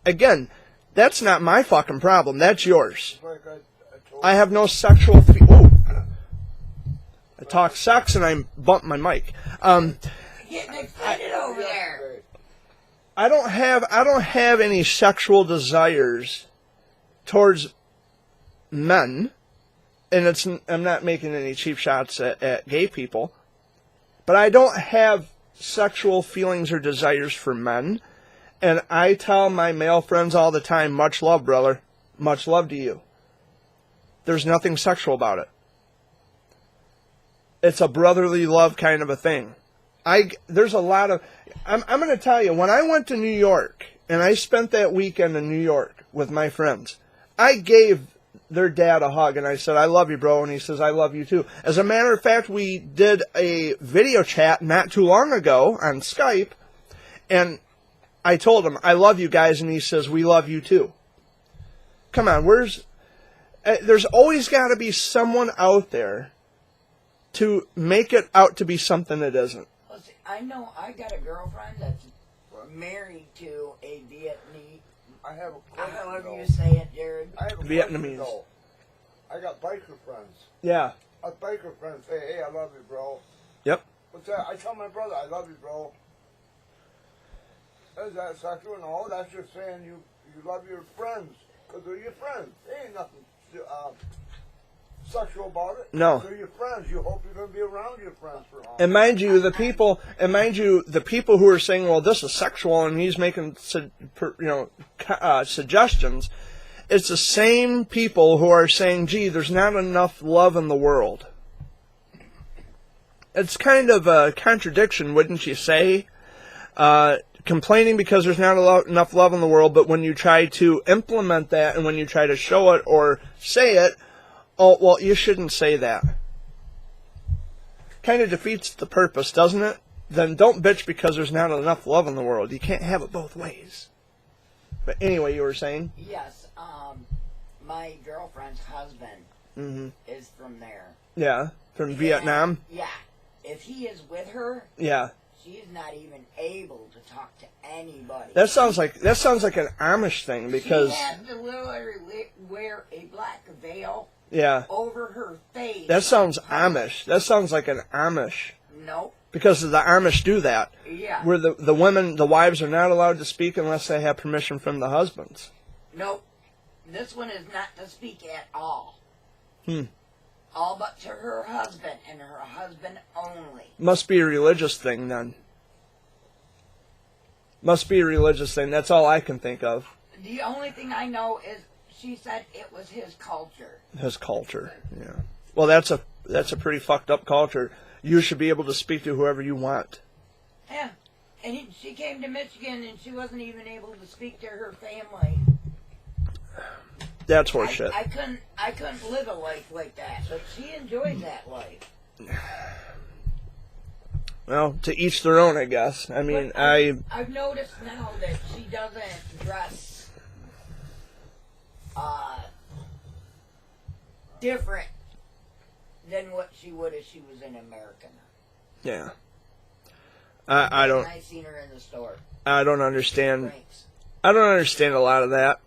Again, that's not my fucking problem. That's yours. I have no sexual. I talk sex and I bump my mic. Getting excited over there. I don't have any sexual desires towards men, and I'm not making any cheap shots at gay people, but I don't have sexual feelings or desires for men. And I tell my male friends all the time, much love, brother. Much love to you. There's nothing sexual about it. It's a brotherly love kind of a thing. There's a lot of... I'm going to tell you, when I went to New York, and I spent that weekend in New York with my friends, I gave their dad a hug, and I said, I love you, bro. And he says, I love you, too. As a matter of fact, we did a video chat not too long ago on Skype, and I told him, I love you guys, and he says, we love you too. Come on, there's always got to be someone out there to make it out to be something it isn't. Listen, I know I got a girlfriend that's married to a Vietnamese. I have a question, However though. you say it, Jared. I have a Vietnamese. question, though. I got biker friends. Yeah. A biker friend say, hey, I love you, bro. Yep. What's that? I tell my brother, I love you, bro. Is that sexual? No, that's just saying you love your friends. Because they're your friends. There ain't nothing sexual about it. No. They're your friends. You hope you're going to be around your friends for long. And mind you, the people who are saying, well, this is sexual, and he's making, suggestions, it's the same people who are saying, gee, there's not enough love in the world. It's kind of a contradiction, wouldn't you say? Complaining because there's not enough love in the world, but when you try to implement that and when you try to show it or say it, oh, well, you shouldn't say that. Kind of defeats the purpose, doesn't it? Then don't bitch because there's not enough love in the world. You can't have it both ways. But anyway, you were saying? Yes, my girlfriend's husband is from there. Yeah, from Vietnam? Yeah. If he is with her, Yeah. she's not even able to talk to anybody. That sounds like an Amish thing because... She has to literally wear a black veil Yeah. over her face. That sounds Amish. That sounds like an Amish. Nope. Because the Amish do that. Yeah. Where the women, the wives are not allowed to speak unless they have permission from the husbands. Nope. This one is not to speak at all. All but to her husband and her husband only. Must be a religious thing then. Must be a religious thing. That's all I can think of. The only thing I know is she said it was his culture. His culture, yeah. Well, that's a pretty fucked up culture. You should be able to speak to whoever you want. Yeah. And she came to Michigan and she wasn't even able to speak to her family. That's horseshit. I couldn't live a life like that, but she enjoys that life. Well, to each their own, I guess. I mean, I've noticed now that she doesn't dress different than what she would if she was in America now. Yeah. I don't. I seen her in the store. I don't understand. Drinks. I don't understand a lot of that.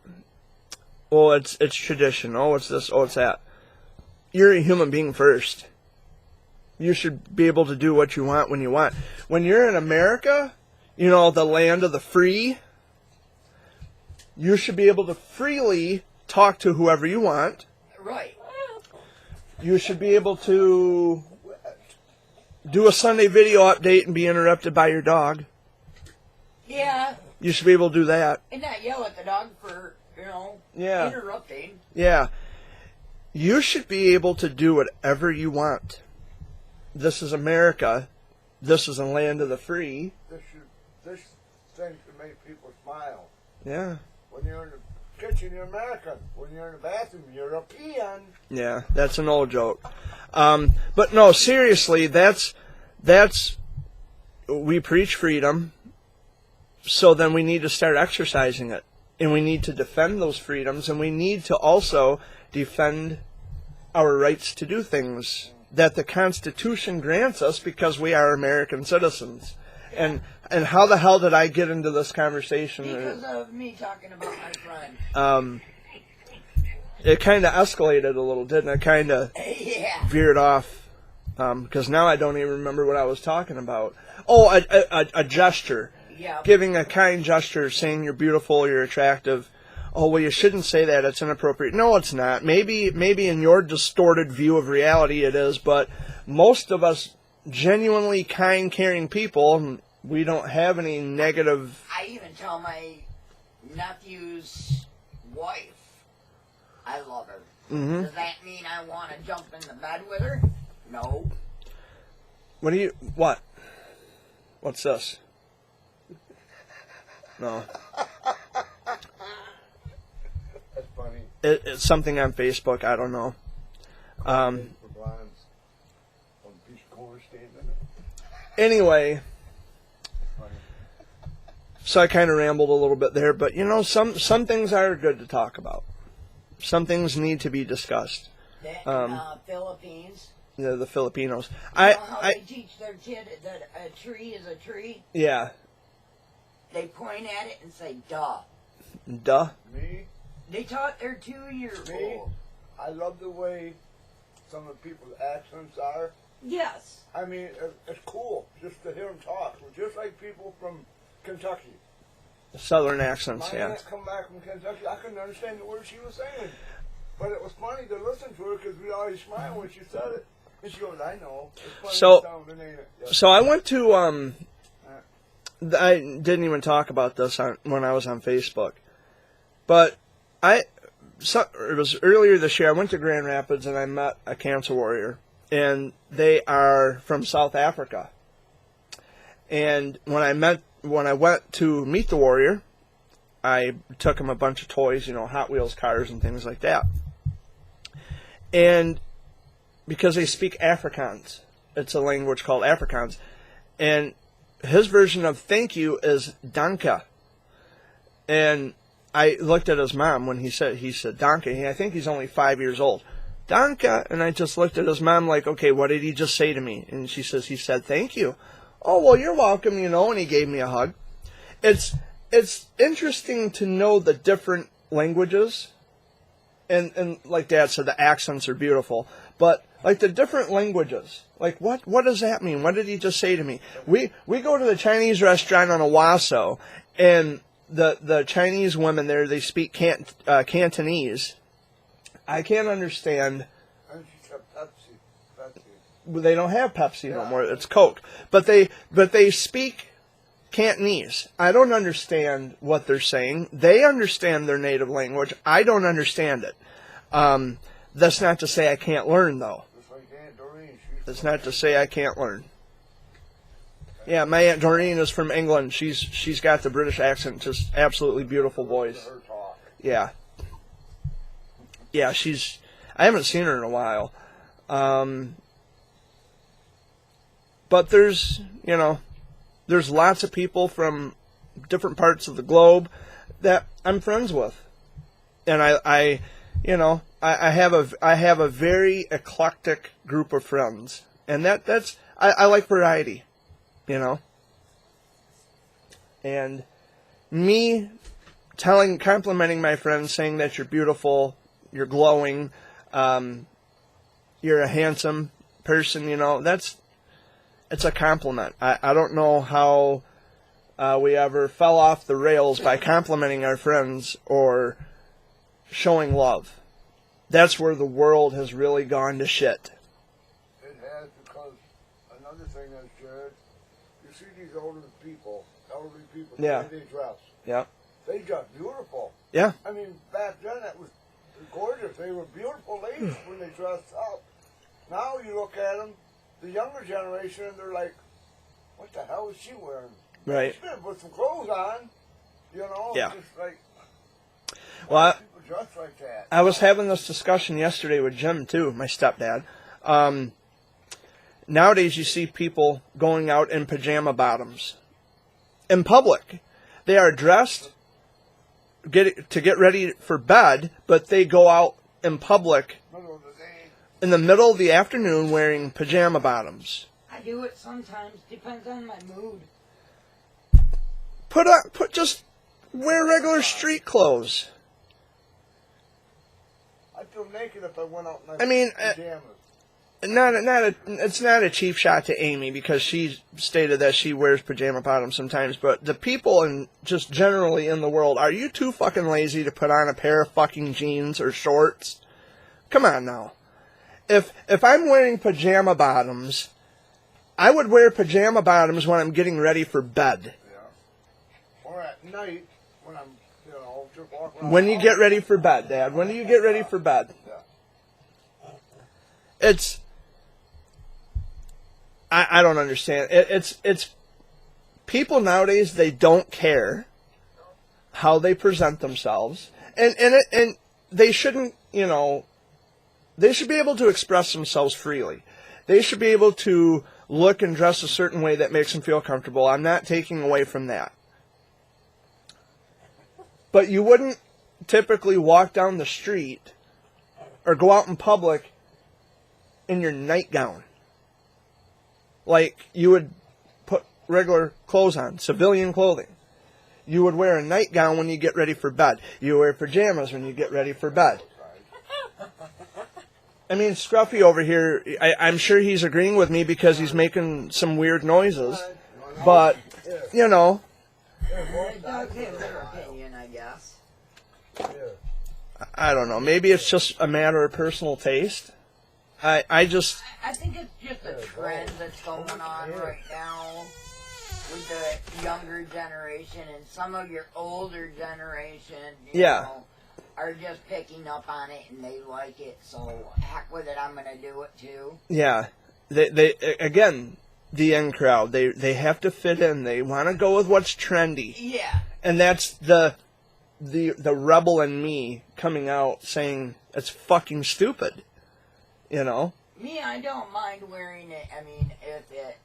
Well, it's tradition. Oh, it's this. Oh, it's that. You're a human being first. You should be able to do what you want when you want. When you're in America, you know, the land of the free, you should be able to freely talk to whoever you want. Right. You should be able to do a Sunday video update and be interrupted by your dog. Yeah. You should be able to do that. And not yell at the dog for, Yeah. interrupting. Yeah. You should be able to do whatever you want. This is America. This is a land of the free. This thing should make people smile. Yeah. When you're in the kitchen, you're American. When you're in the bathroom, you're a peon. Yeah, that's an old joke. But no, seriously, that's we preach freedom, so then we need to start exercising it. And we need to defend those freedoms, and we need to also defend our rights to do things that the Constitution grants us because we are American citizens. And how the hell did I get into this conversation? Because of me talking about my friend. It kind of escalated a little, didn't it? Kind of Yeah. veered off, because now I don't even remember what I was talking about. Oh, a gesture. Yeah. Giving a kind gesture, saying you're beautiful, you're attractive. Oh, well, you shouldn't say that. It's inappropriate. No, it's not. Maybe in your distorted view of reality it is, but most of us genuinely kind, caring people, we don't have any negative... I even tell my nephew's wife I love her. Mm-hmm. Does that mean I want to jump in the bed with her? No. What? What's this? No. That's funny. It's something on Facebook. I don't know. For blondes. On Beach Corner statement. Anyway, Funny. so I kind of rambled a little bit there, but you know, some things are good to talk about. Some things need to be discussed. The Philippines. The Filipinos. You know how they teach their kid that a tree is a tree? Yeah. They point at it and say, duh. Duh. Me? They taught their 2-year-old. Me? I love the way some of the people's accents are. Yes. I mean, it's cool just to hear them talk. We're just like people from Kentucky. Southern accents, My yeah. aunt come back from Kentucky, I couldn't understand the words she was saying. But it was funny to listen to her because we always smile when she said it. And she goes, I know. It's funny So- sounding, ain't it? Yeah. So I went to, I didn't even talk about this when I was on Facebook. But it was earlier this year, I went to Grand Rapids and I met a cancer warrior. And they are from South Africa. And when I went to meet the warrior, I took him a bunch of toys, Hot Wheels cars and things like that. And because they speak Afrikaans, it's a language called Afrikaans, and his version of thank you is danke. And I looked at his mom when he said danke. I think he's only 5 years old. Danke. And I just looked at his mom like, okay, what did he just say to me? And she says, he said thank you. Oh, well, you're welcome, and he gave me a hug. It's interesting to know the different languages, and like Dad said, the accents are beautiful, but like the different languages, like what does that mean? What did he just say to me? We go to the Chinese restaurant on Owasso, and the Chinese women there, they speak Cantonese. I can't understand. And she said Pepsi. They don't have Pepsi no more. It's Coke, but they speak Cantonese. I don't understand what they're saying. They understand their native language. I don't understand it. That's not to say I can't learn, though. Just like Aunt Doreen. That's not to say I can't learn. Yeah, my Aunt Doreen is from England. She's got the British accent. Just absolutely beautiful voice. Her talk. Yeah. Yeah, I haven't seen her in a while. But there's lots of people from different parts of the globe that I'm friends with. And I have a very eclectic group of friends. And I like variety, And me complimenting my friends, saying that you're beautiful, you're glowing, you're a handsome person, you know, it's a compliment. I don't know how we ever fell off the rails by complimenting our friends or showing love. That's where the world has really gone to shit. It has, because another thing is, Jared, you see these elderly people, Yeah. the way they dress. Yeah. They dress beautiful. Yeah. I mean, back then it was gorgeous. They were beautiful ladies when they dressed up. Now you look at them, the younger generation, and they're like, what the hell is she wearing? Right. She's gonna put some clothes on, you know? Yeah. It's just like, Well, people dress like that. I was having this discussion yesterday with Jim, too, my stepdad. Nowadays, you see people going out in pajama bottoms in public. They are dressed to get ready for bed, but they go out in public Middle of the day. in the middle of the afternoon wearing pajama bottoms. I do it sometimes. Depends on my mood. Just wear regular street clothes. I'd feel naked if I went out in my I mean, pajamas. It's not a cheap shot to Amy because she stated that she wears pajama bottoms sometimes, but the people and just generally in the world, are you too fucking lazy to put on a pair of fucking jeans or shorts? Come on now. If I'm wearing pajama bottoms, I would wear pajama bottoms when I'm getting ready for bed. Yeah. Or at night when I'm, just walking around. When you get ready for bed, Dad. When do you get ready for bed? Yeah. It's I don't understand. It's people nowadays, they don't care how they present themselves, and they shouldn't, they should be able to express themselves freely. They should be able to look and dress a certain way that makes them feel comfortable. I'm not taking away from that. But you wouldn't typically walk down the street or go out in public in your nightgown. Like you would put regular clothes on, civilian clothing. You would wear a nightgown when you get ready for bed. You wear pajamas when you get ready for bed. I mean, Scruffy over here, I'm sure he's agreeing with me because he's making some weird noises. But, It does have their opinion, I guess. I don't know. Maybe it's just a matter of personal taste. I I think it's just a trend that's going on right now with the younger generation, and some of your older generation, you know, are just picking up on it and they like it. So heck with it, I'm gonna do it too. Yeah, they again, the in crowd. They have to fit in. They want to go with what's trendy. Yeah. And that's the rebel in me coming out saying it's fucking stupid. Me, I don't mind wearing it. I mean, if it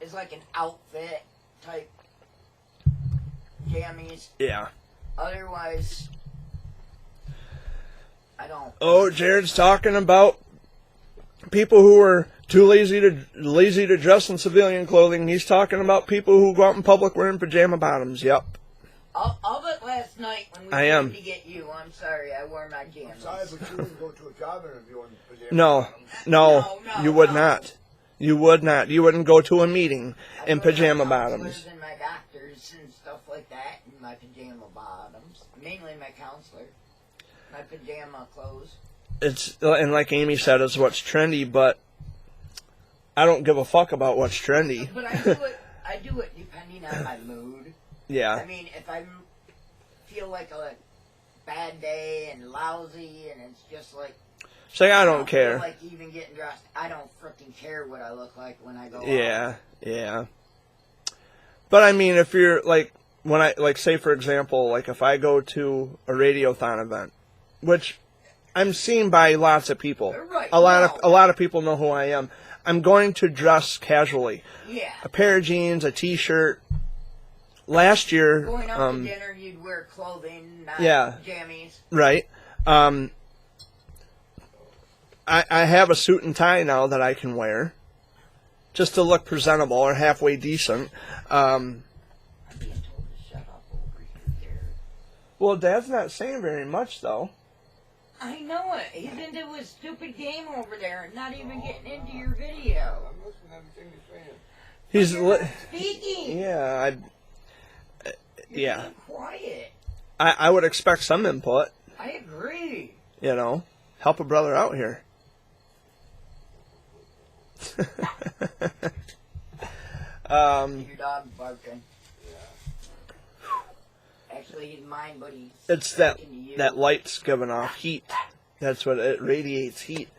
is like an outfit type jammies. Yeah. Otherwise, I don't. Oh, Jared's talking about people who are too lazy to dress in civilian clothing. He's talking about people who go out in public wearing pajama bottoms. Yep. All but last night when we came to get you, I'm sorry, I wore my jammies. Sorry, but you wouldn't go to a job interview in pajamas. No, you would not. You would not. You wouldn't go to a meeting in pajama bottoms. And my doctors and stuff like that in my pajama bottoms. Mainly my counselor. My pajama clothes. And like Amy said, it's what's trendy, but I don't give a fuck about what's trendy. But I do it depending on my mood. Yeah. I mean, if I feel like a bad day and lousy and it's just like... Say, I don't care. Feel like even getting dressed, I don't freaking care what I look like when I go out. Yeah. But I mean, if you're like, say for example, like if I go to a Radiothon event, which I'm seen by lots of people. Right. A lot of people know who I am. I'm going to dress casually. Yeah. A pair of jeans, a t-shirt. Last year, going out to dinner, you'd wear clothing, not jammies. Right. I have a suit and tie now that I can wear, just to look presentable or halfway decent. I'm being told to shut up over here. Well, Dad's not saying very much though. I know it. He's into his stupid game over there and not even getting into your video. I'm listening to everything you're saying. He's You're not speaking. yeah, You're yeah. being quiet. I would expect some input. I agree. You know, help a brother out here. Your dog's barking. Actually, he's mine, but he's It's that talking to you. that light's giving off heat. That's what it radiates heat.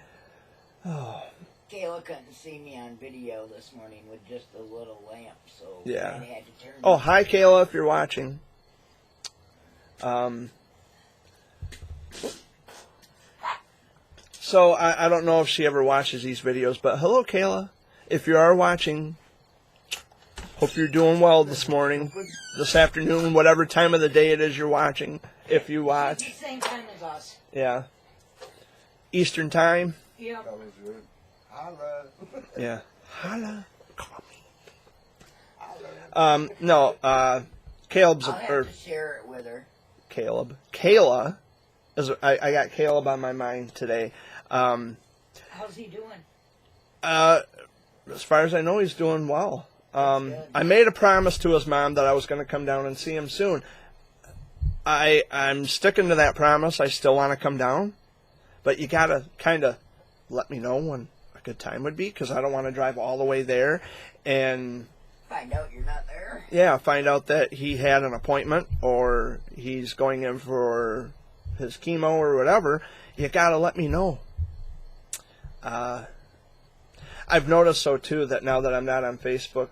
Oh, Kayla couldn't see me on video this morning with just a little lamp, so Yeah. I had to turn. oh, hi Kayla, if you're watching. So I don't know if she ever watches these videos, but hello Kayla, if you are watching. Hope you're doing well this morning, this afternoon, whatever time of the day it is you're watching. If you It's watch, the same time as us. yeah, Eastern time. Yep. That was good. Holla. Yeah. Holla. Call me. Holla. No, Caleb's, I'll have or to share it with her. Caleb. Kayla, I got Caleb on my mind today. How's he doing? As far as I know, he's doing well. I made a promise to his mom that I was going to come down and see him soon. I'm sticking to that promise. I still want to come down, but you got to kind of let me know when a good time would be, because I don't want to drive all the way there and Find out you're not there. yeah, find out that he had an appointment or he's going in for his chemo or whatever. You got to let me know. I've noticed so too that now that I'm not on Facebook,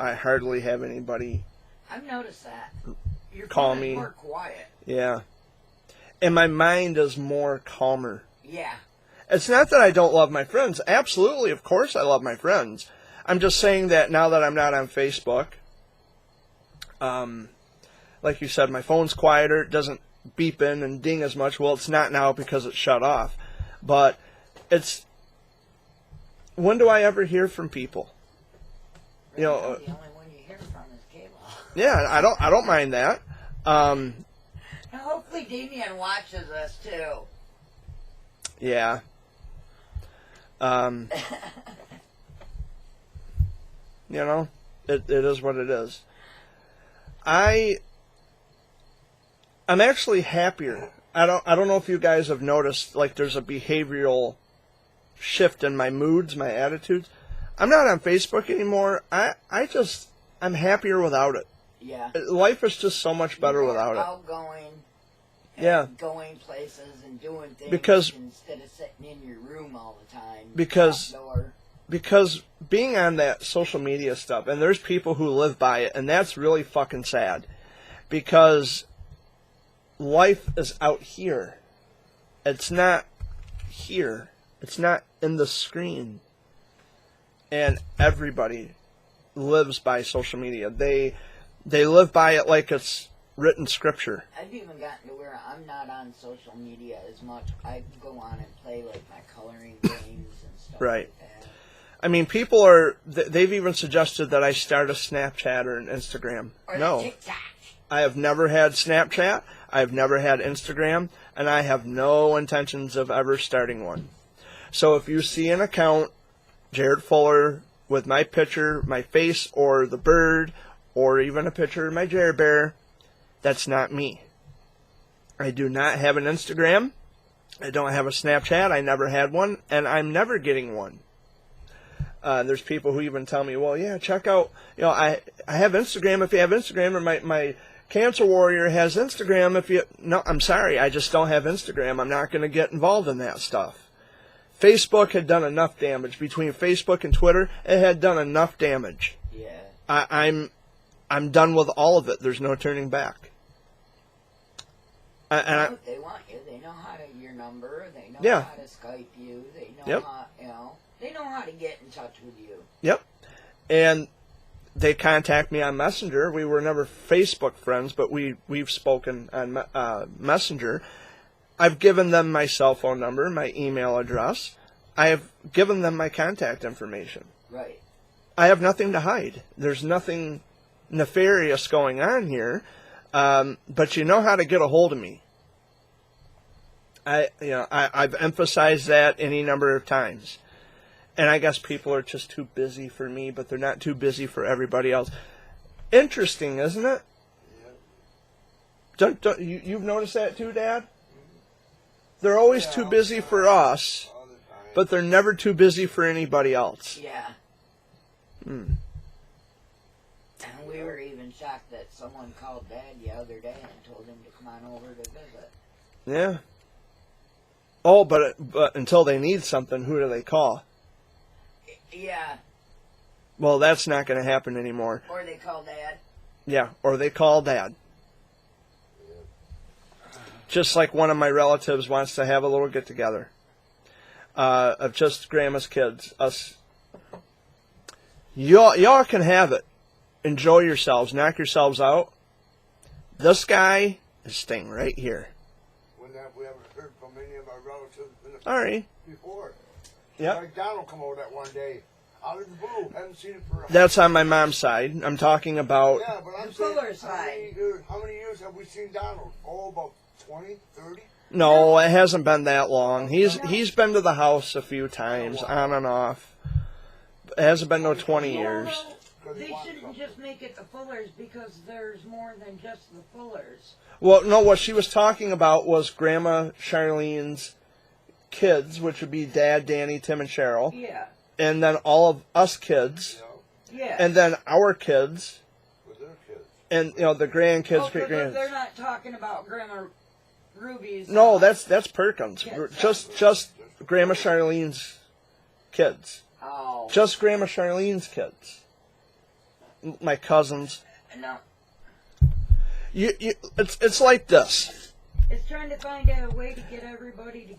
I hardly have anybody. I've noticed that. Your Call phone is me. more quiet. Yeah. And my mind is more calmer. Yeah. It's not that I don't love my friends. Absolutely, of course I love my friends. I'm just saying that now that I'm not on Facebook, like you said, my phone's quieter. It doesn't beep in and ding as much. Well, it's not now because it's shut off. But it's... When do I ever hear from people? You know, the only one you hear from is Kayla. yeah, I don't mind that. Now, hopefully Damien watches us too. Yeah. You know, it is what it is. I'm actually happier. I don't know if you guys have noticed, like, there's a behavioral shift in my moods, my attitudes. I'm not on Facebook anymore. I'm happier without it. Yeah. Life is just so much better You're without it. outgoing. And Yeah. Going places and doing things Because- instead of sitting in your room all the time. Because- outdoor. Because being on that social media stuff, and there's people who live by it, and that's really fucking sad. Because life is out here. It's not here. It's not in the screen. And everybody lives by social media. They live by it like it's written scripture. I've even gotten to where I'm not on social media as much. I go on and play like my coloring games and stuff Right. like that. I mean, they've even suggested that I start a Snapchat or an Instagram. Or No. the TikTok. I have never had Snapchat, I have never had Instagram, and I have no intentions of ever starting one. So if you see an account, Jared Fuller, with my picture, my face, or the bird, or even a picture of my Jared Bear, that's not me. I do not have an Instagram. I don't have a Snapchat. I never had one, and I'm never getting one. There's people who even tell me, well, yeah, check out, I have Instagram if you have Instagram, or my Cancer Warrior has Instagram if you... No, I'm sorry, I just don't have Instagram. I'm not going to get involved in that stuff. Facebook had done enough damage. Between Facebook and Twitter, it had done enough damage. Yeah. I'm done with all of it. There's no turning back. They want you. They know how to your number. They know Yeah. how to Skype you. They know Yep. how they know how to get in touch with you. Yep. And they contact me on Messenger. We were never Facebook friends, but we've spoken on Messenger. I've given them my cell phone number, my email address. I have given them my contact information. Right. I have nothing to hide. There's nothing nefarious going on here. But you know how to get a hold of me. I've emphasized that any number of times. And I guess people are just too busy for me, but they're not too busy for everybody else. Interesting, isn't it? Don't you've noticed that too, Dad? They're always too busy for us, but they're never too busy for anybody else. Yeah. Hmm. And we were even shocked that someone called Dad the other day and told him to come on over to visit. Yeah. Oh, but until they need something, who do they call? Yeah. Well, that's not going to happen anymore. Or they call Dad. Yeah, or they call Dad. Just like one of my relatives wants to have a little get-together of just Grandma's kids. Us. Y'all can have it. Enjoy yourselves. Knock yourselves out. This guy is staying right here. We haven't heard from any of our relatives All right. before. Yep. Like Donald come over that one day. Out of the blue. Haven't seen it for That's on my mom's side. I'm talking about... Yeah, but I'm The saying, Fuller side. how many years have we seen Donald? Oh, about 20, 30? No, it hasn't been that long. He's been to the house a few times, on and off. It hasn't been no 20 years. Well, they shouldn't just make it the Fullers because there's more than just the Fullers. Well, no, what she was talking about was Grandma Charlene's kids, which would be Dad, Danny, Tim, and Cheryl. Yeah. And then all of us kids. Yeah. And then our kids. With their kids. And, the grandkids, Oh, so great-grandkids. they're not talking about Grandma Ruby's... No, that's Perkins. Kids. Just Grandma Charlene's kids. Oh. Just Grandma Charlene's kids. My cousins. No. It's like this. It's trying to find a way to get everybody together.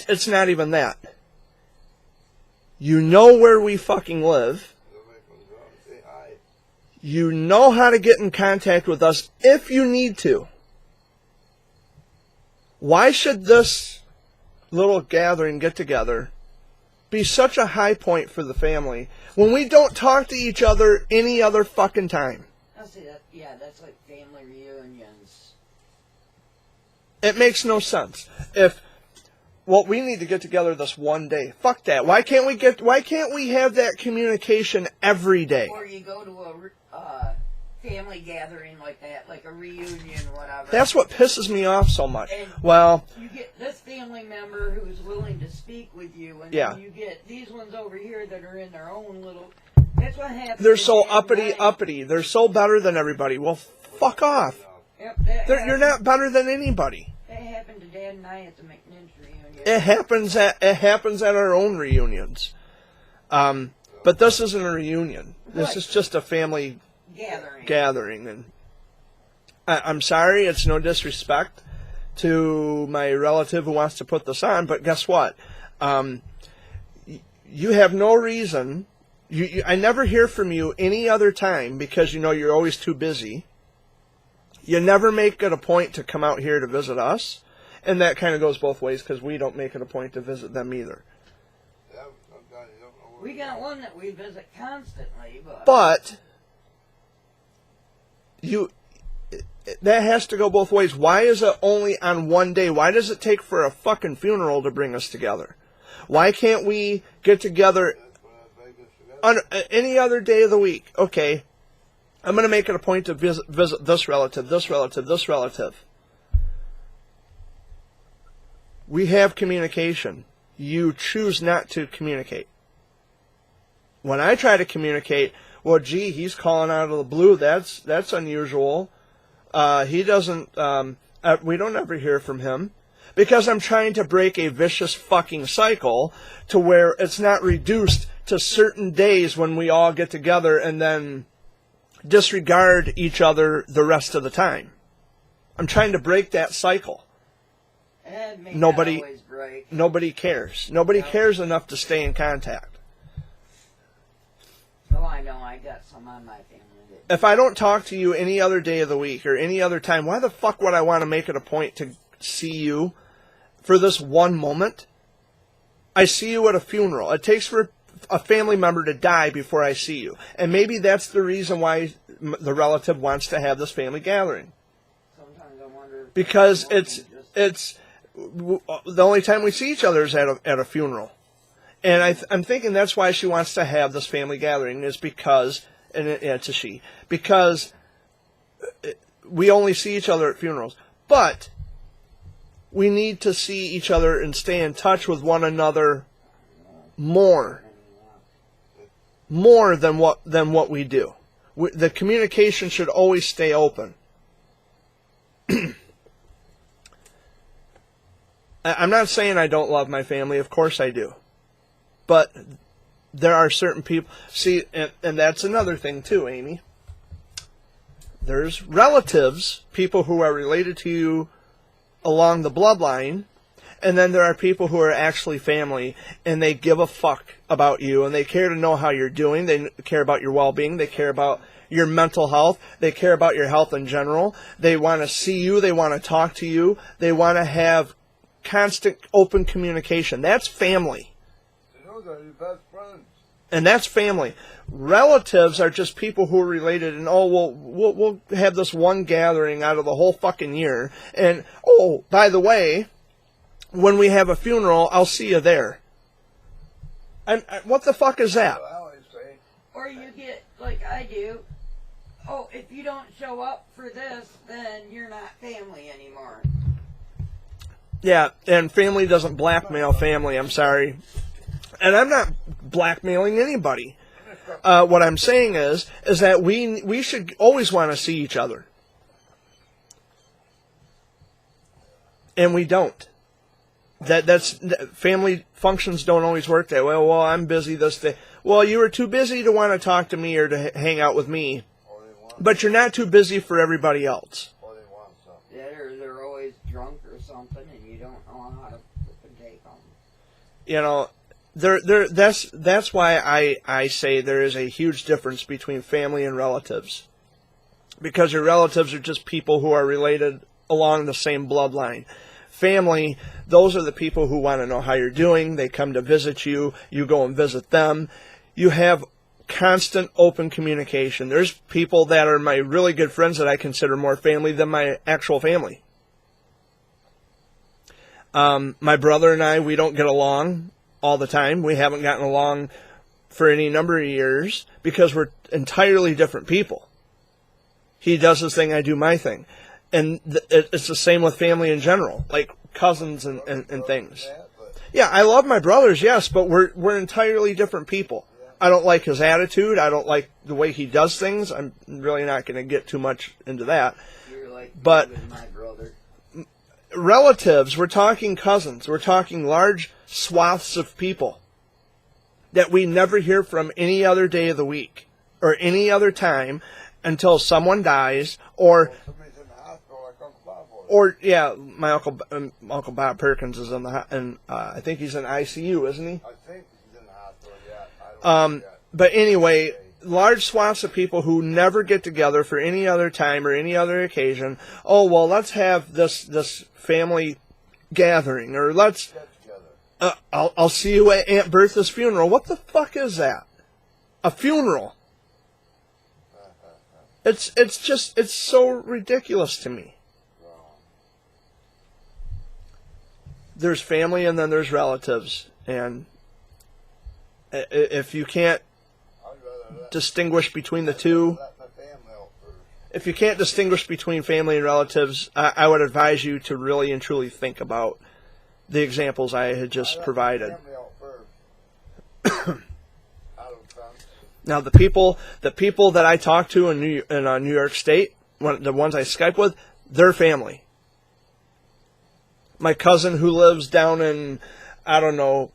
It's not even that. You know where we fucking live. Nobody comes around and say hi. You know how to get in contact with us if you need to. Why should this little gathering, get-together, be such a high point for the family when we don't talk to each other any other fucking time? I see that. Yeah, that's like family reunions. It makes no sense. We need to get together this one day. Fuck that. Why can't we have that communication every day? Or you go to a family gathering like that, like a reunion, whatever. That's what pisses me off so much. And Well, you get this family member who's willing to speak with you, and Yeah. then you get these ones over here that are in their own little... That's what happens. they're so in my- uppity. They're so better than everybody. Well, fuck off. Yep, that You're happened- not better than anybody. That happened to Dad and I at the McNinch reunion. It happens at our own reunions. But this isn't a reunion. This Right. is just a family Gathering. and I'm sorry, it's no disrespect to my relative who wants to put this on, but guess what? You have no reason. I never hear from you any other time because you're always too busy. You never make it a point to come out here to visit us, and that kind of goes both ways because we don't make it a point to visit them either. Yeah, sometimes you don't know where We to got go. one that we visit constantly, But that has to go both ways. Why is it only on one day? Why does it take for a fucking funeral to bring us together? Why can't we get together on any other day of the week? Okay, I'm going to make it a point to visit this relative, this relative, this relative. We have communication. You choose not to communicate. When I try to communicate, well, gee, he's calling out of the blue. That's unusual. He doesn't. We don't ever hear from him because I'm trying to break a vicious fucking cycle to where it's not reduced to certain days when we all get together and then disregard each other the rest of the time. I'm trying to break that cycle. it may Nobody- not always break. Nobody cares. Nobody cares enough to stay in contact. Oh, I know. I got some on my family that... If I don't talk to you any other day of the week or any other time, why the fuck would I want to make it a point to see you for this one moment? I see you at a funeral. It takes for a family member to die before I see you. And maybe that's the reason why the relative wants to have this family gathering. Sometimes I wonder... if Because more than it's just- the only time we see each other is at a funeral. And I'm thinking that's why she wants to have this family gathering, is because, and it's a she, because we only see each other at funerals. But we need to see each other and stay in touch with one another more than what we do. The communication should always stay open. I'm not saying I don't love my family. Of course I do. But there are certain people... See, and that's another thing too, Amy. There's relatives, people who are related to you along the bloodline, and then there are people who are actually family, and they give a fuck about you, and they care to know how you're doing. They care about your well-being. They care about your mental health. They care about your health in general. They want to see you. They want to talk to you. They want to have constant open communication. That's family. Those are your best friends. And that's family. Relatives are just people who are related, and we'll have this one gathering out of the whole fucking year. And by the way, when we have a funeral, I'll see you there. What the fuck is that? I always say. Or you get, like I do, if you don't show up for this, then you're not family anymore. Yeah, and family doesn't blackmail family, I'm sorry. And I'm not blackmailing anybody. What I'm saying is that we should always want to see each other. And we don't. That's family functions don't always work that way. Well, I'm busy this day. Well, you were too busy to want to talk to me or to hang out with me. But you're not too busy for everybody else. Yeah, they're always drunk or something, and you don't know how to take them. You know, that's why I say there is a huge difference between family and relatives. Because your relatives are just people who are related along the same bloodline. Family, those are the people who want to know how you're doing. They come to visit you. You go and visit them. You have constant open communication. There's people that are my really good friends that I consider more family than my actual family. My brother and I, we don't get along all the time. We haven't gotten along for any number of years because we're entirely different people. He does his thing, I do my thing. And it's the same with family in general, like cousins and things. Yeah, I love my brothers, yes, but we're entirely different people. I don't like his attitude. I don't like the way he does things. I'm really not going to get too much into that. You're like but my brother. Relatives, we're talking cousins. We're talking large swaths of people that we never hear from any other day of the week or any other time until someone dies or... Or yeah, my Uncle Bob Perkins is I think he's in ICU, isn't he? I think he's in the hospital. Yeah. I don't know yet. But anyway, large swaths of people who never get together for any other time or any other occasion. Oh well, let's have this family gathering, or let's. I'll see you at Aunt Bertha's funeral. What the fuck is that? A funeral? It's so ridiculous to me. There's family and then there's relatives, and if you can't distinguish between the two, if you can't distinguish between family and relatives, I would advise you to really and truly think about the examples I had just provided. Now, the people that I talk to in New York State, the ones I Skype with, they're family. My cousin who lives down in, down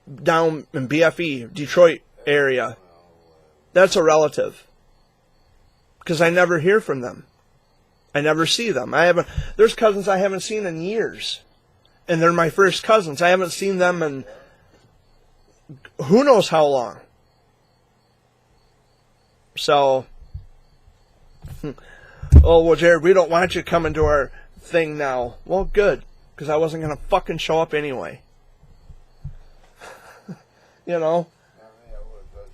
in BFE, Detroit area, that's a relative. Because I never hear from them. I never see them. There's cousins I haven't seen in years. And they're my first cousins. I haven't seen them in who knows how long. So, oh, well, Jared, we don't want you coming to our thing now. Well, good. Because I wasn't going to fucking show up anyway. You know?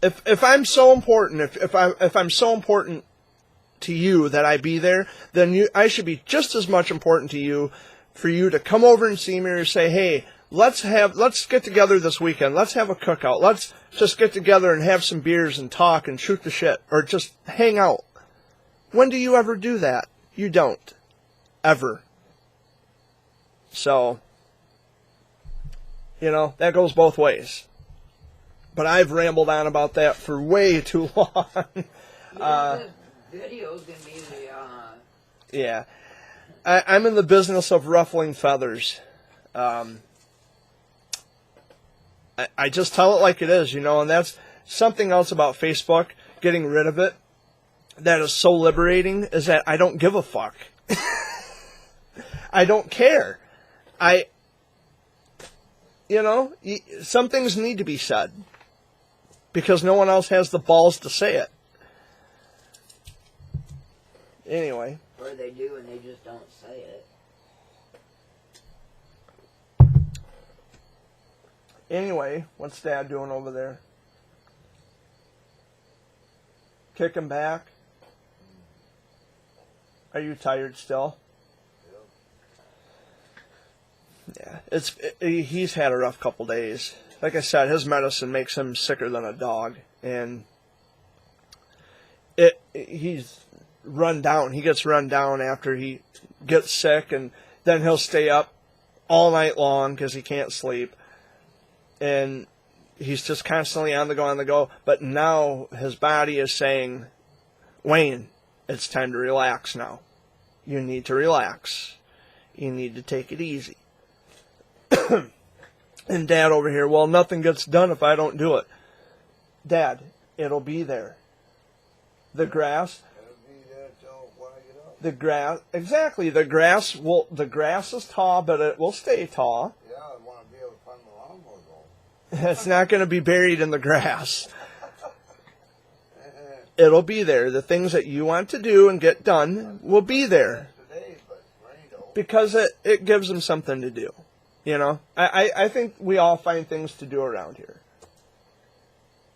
If I'm so important, if I'm so important to you that I be there, then I should be just as much important to you for you to come over and see me or say, hey, let's get together this weekend. Let's have a cookout. Let's just get together and have some beers and talk and shoot the shit or just hang out. When do you ever do that? You don't. Ever. So, that goes both ways. But I've rambled on about that for way too long. The video's gonna be the, Yeah. I'm in the business of ruffling feathers. I just tell it like it is, and that's something else about Facebook, getting rid of it, that is so liberating, is that I don't give a fuck. I don't care. Some things need to be said because no one else has the balls to say it. Anyway. Or they do and they just don't say it. Anyway, what's Dad doing over there? Kicking back? Are you tired still? Yeah, he's had a rough couple days. Like I said, his medicine makes him sicker than a dog, and he's run down. He gets run down after he gets sick, and then he'll stay up all night long because he can't sleep, and he's just constantly on the go. But now his body is saying, Wayne, it's time to relax now. You need to relax. You need to take it easy. And Dad over here, well, nothing gets done if I don't do it. Dad, it'll be there. The grass. It'll be there till when I get up. The grass, exactly. The grass is tall, but it will stay tall. Yeah, I want to be able to find the lawnmower though. It's not going to be buried in the grass. It'll be there. The things that you want to do and get done will be there. Today, but rain don't. Because it gives them something to do. I think we all find things to do around here.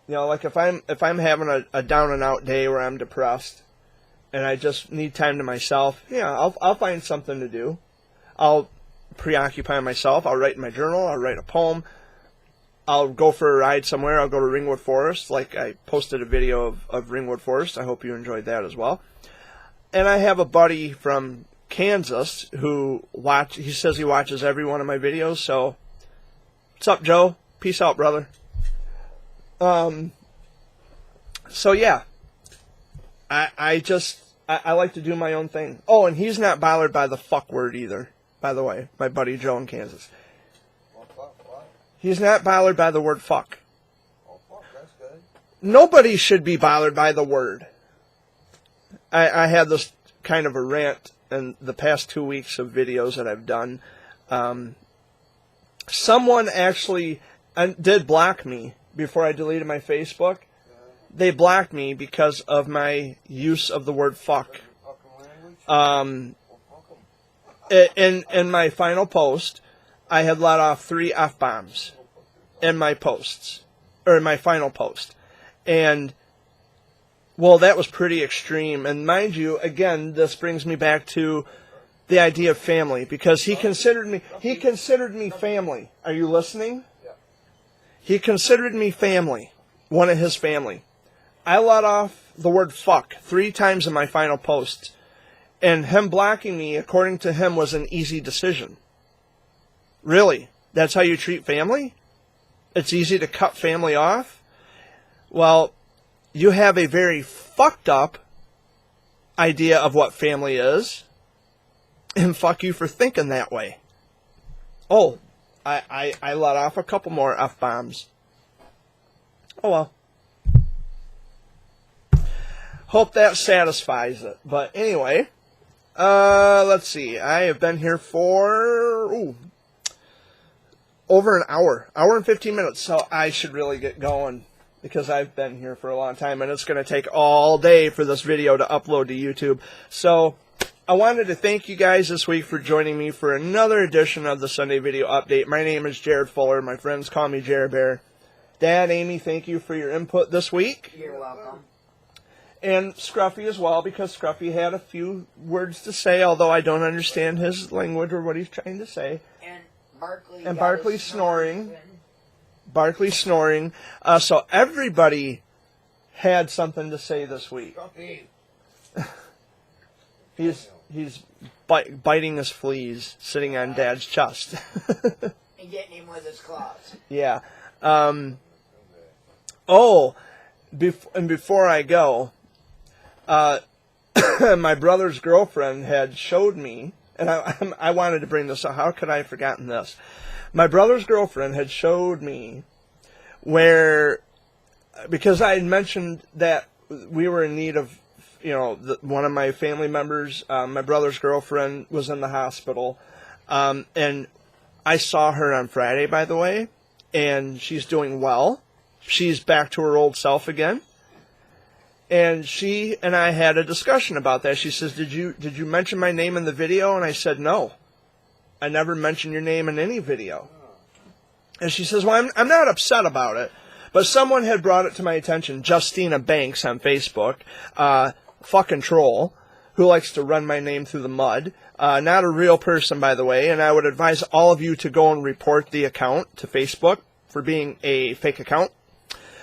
Like if I'm having a down and out day where I'm depressed and I just need time to myself, I'll find something to do. I'll preoccupy myself. I'll write in my journal. I'll write a poem. I'll go for a ride somewhere. I'll go to Ringwood Forest. Like I posted a video of Ringwood Forest. I hope you enjoyed that as well. And I have a buddy from Kansas who he says he watches every one of my videos. So, what's up, Joe? Peace out, brother. So yeah, I like to do my own thing. Oh, and he's not bothered by the fuck word either, by the way, my buddy Joe in Kansas. What? He's not bothered by the word fuck. Oh, fuck, that's good. Nobody should be bothered by the word. I had this kind of a rant in the past 2 weeks of videos that I've done. Someone actually did block me before I deleted my Facebook. They blocked me because of my use of the word fuck. In my final post, I had let off 3 F-bombs in my posts, or in my final post. And, well, that was pretty extreme. And mind you, again, this brings me back to the idea of family, because he considered me family. Are you listening? Yeah. He considered me family, one of his family. I let off the word fuck 3 times in my final post, and him blocking me, according to him, was an easy decision. Really? That's how you treat family? It's easy to cut family off? Well, you have a very fucked up idea of what family is, and fuck you for thinking that way. Oh, I let off a couple more F-bombs. Oh well. Hope that satisfies it. But anyway, let's see. I have been here for over an hour and 15 minutes. So I should really get going because I've been here for a long time, and it's going to take all day for this video to upload to YouTube. So I wanted to thank you guys this week for joining me for another edition of the Sunday Video Update. My name is Jared Fuller. My friends call me Jared Bear. Dad, Amy, thank you for your input this week. You're welcome. And Scruffy as well, because Scruffy had a few words to say, although I don't understand his language or what he's trying to say. And Barkley. And got Barkley his snoring. in. Barkley snoring. So everybody had something to say this week. Stuffy. He's biting his fleas, sitting on Dad's chest. And getting him with his claws. Yeah. Before I go, my brother's girlfriend had showed me, and I wanted to bring this up. How could I have forgotten this? My brother's girlfriend had showed me where, because I had mentioned that we were in need of, one of my family members, my brother's girlfriend, was in the hospital, and I saw her on Friday, by the way, and she's doing well. She's back to her old self again. And she and I had a discussion about that. She says, did you mention my name in the video? And I said, no. I never mentioned your name in any video. And she says, well, I'm not upset about it. But someone had brought it to my attention, Justina Banks on Facebook, fucking troll, who likes to run my name through the mud. Not a real person, by the way. And I would advise all of you to go and report the account to Facebook for being a fake account.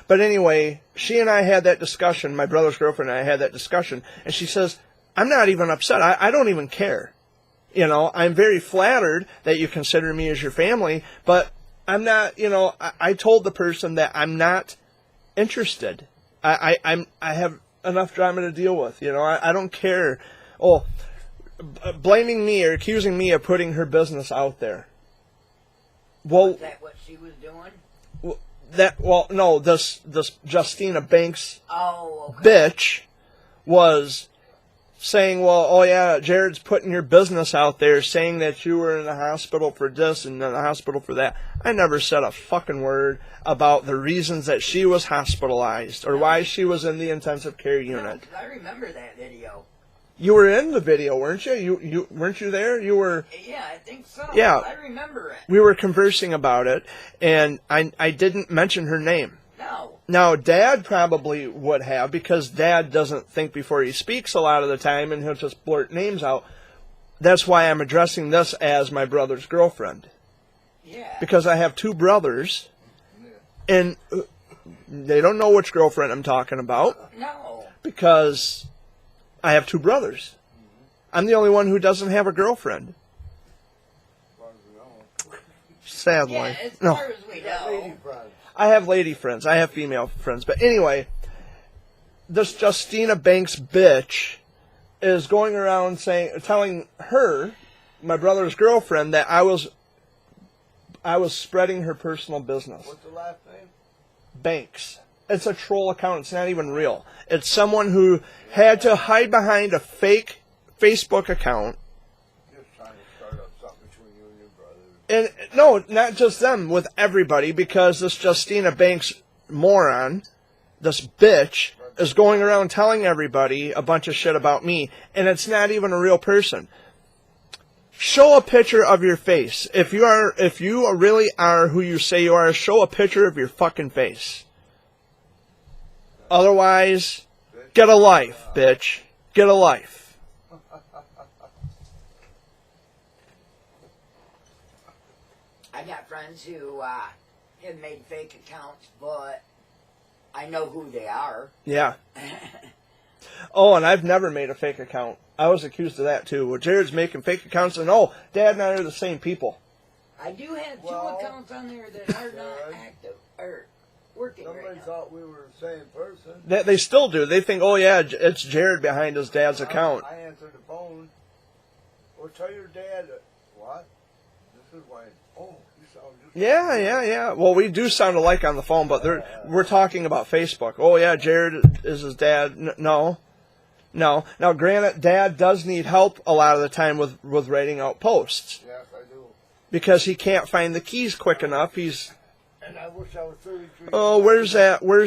But anyway, she and I had that discussion, my brother's girlfriend and I had that discussion, and she says, I'm not even upset. I don't even care. I'm very flattered that you consider me as your family, but I'm not, I told the person that I'm not interested. I have enough drama to deal with, I don't care. Oh, blaming me or accusing me of putting her business out there. Well, Is that what she was doing? No, this Justina Banks Oh, okay. bitch was saying, well, oh yeah, Jared's putting your business out there, saying that you were in the hospital for this and in the hospital for that. I never said a fucking word about the reasons that she was hospitalized or why she was in the intensive care No, unit. 'cause I remember that video. You were in the video, weren't you? You weren't you there? You were. Yeah, I think so. Yeah. I remember it. We were conversing about it, and I didn't mention her name. No. Now, Dad probably would have, because Dad doesn't think before he speaks a lot of the time, and he'll just blurt names out. That's why I'm addressing this as my brother's girlfriend. Yeah. Because I have two brothers, and they don't know which girlfriend I'm talking about, No. because I have two brothers. I'm the only one who doesn't have a girlfriend. Sad Yeah, life. as No. far as we know. I have lady friends. I have female friends. But anyway, this Justina Banks bitch is going around telling her, my brother's girlfriend, that I was spreading her personal business. What's the last name? Banks. It's a troll account. It's not even real. It's someone who had to hide behind a fake Facebook account. Just trying to start up something between you and your brother. And no, not just them, with everybody, because this Justina Banks moron, this bitch, is going around telling everybody a bunch of shit about me, and it's not even a real person. Show a picture of your face. If you really are who you say you are, show a picture of your fucking face. Otherwise, get a life, bitch. Get a life. I got friends who have made fake accounts, but I know who they are. Yeah. Oh, and I've never made a fake account. I was accused of that too. Well, Jared's making fake accounts, and Dad and I are the same people. I do have two Well, accounts on there that are not active or working Somebody right now. thought we were the same person. They still do. They think, oh yeah, it's Jared behind his dad's account. I answered the phone. Well, tell your dad. What? This is why. Oh, you sound just. Yeah. Well, we do sound alike on the phone, but we're talking about Facebook. Oh yeah, Jared is his dad. No. Now, granted, Dad does need help a lot of the time with writing out posts. Yes, I do. Because he can't find the keys quick enough. And I wish I was 33. Oh, where's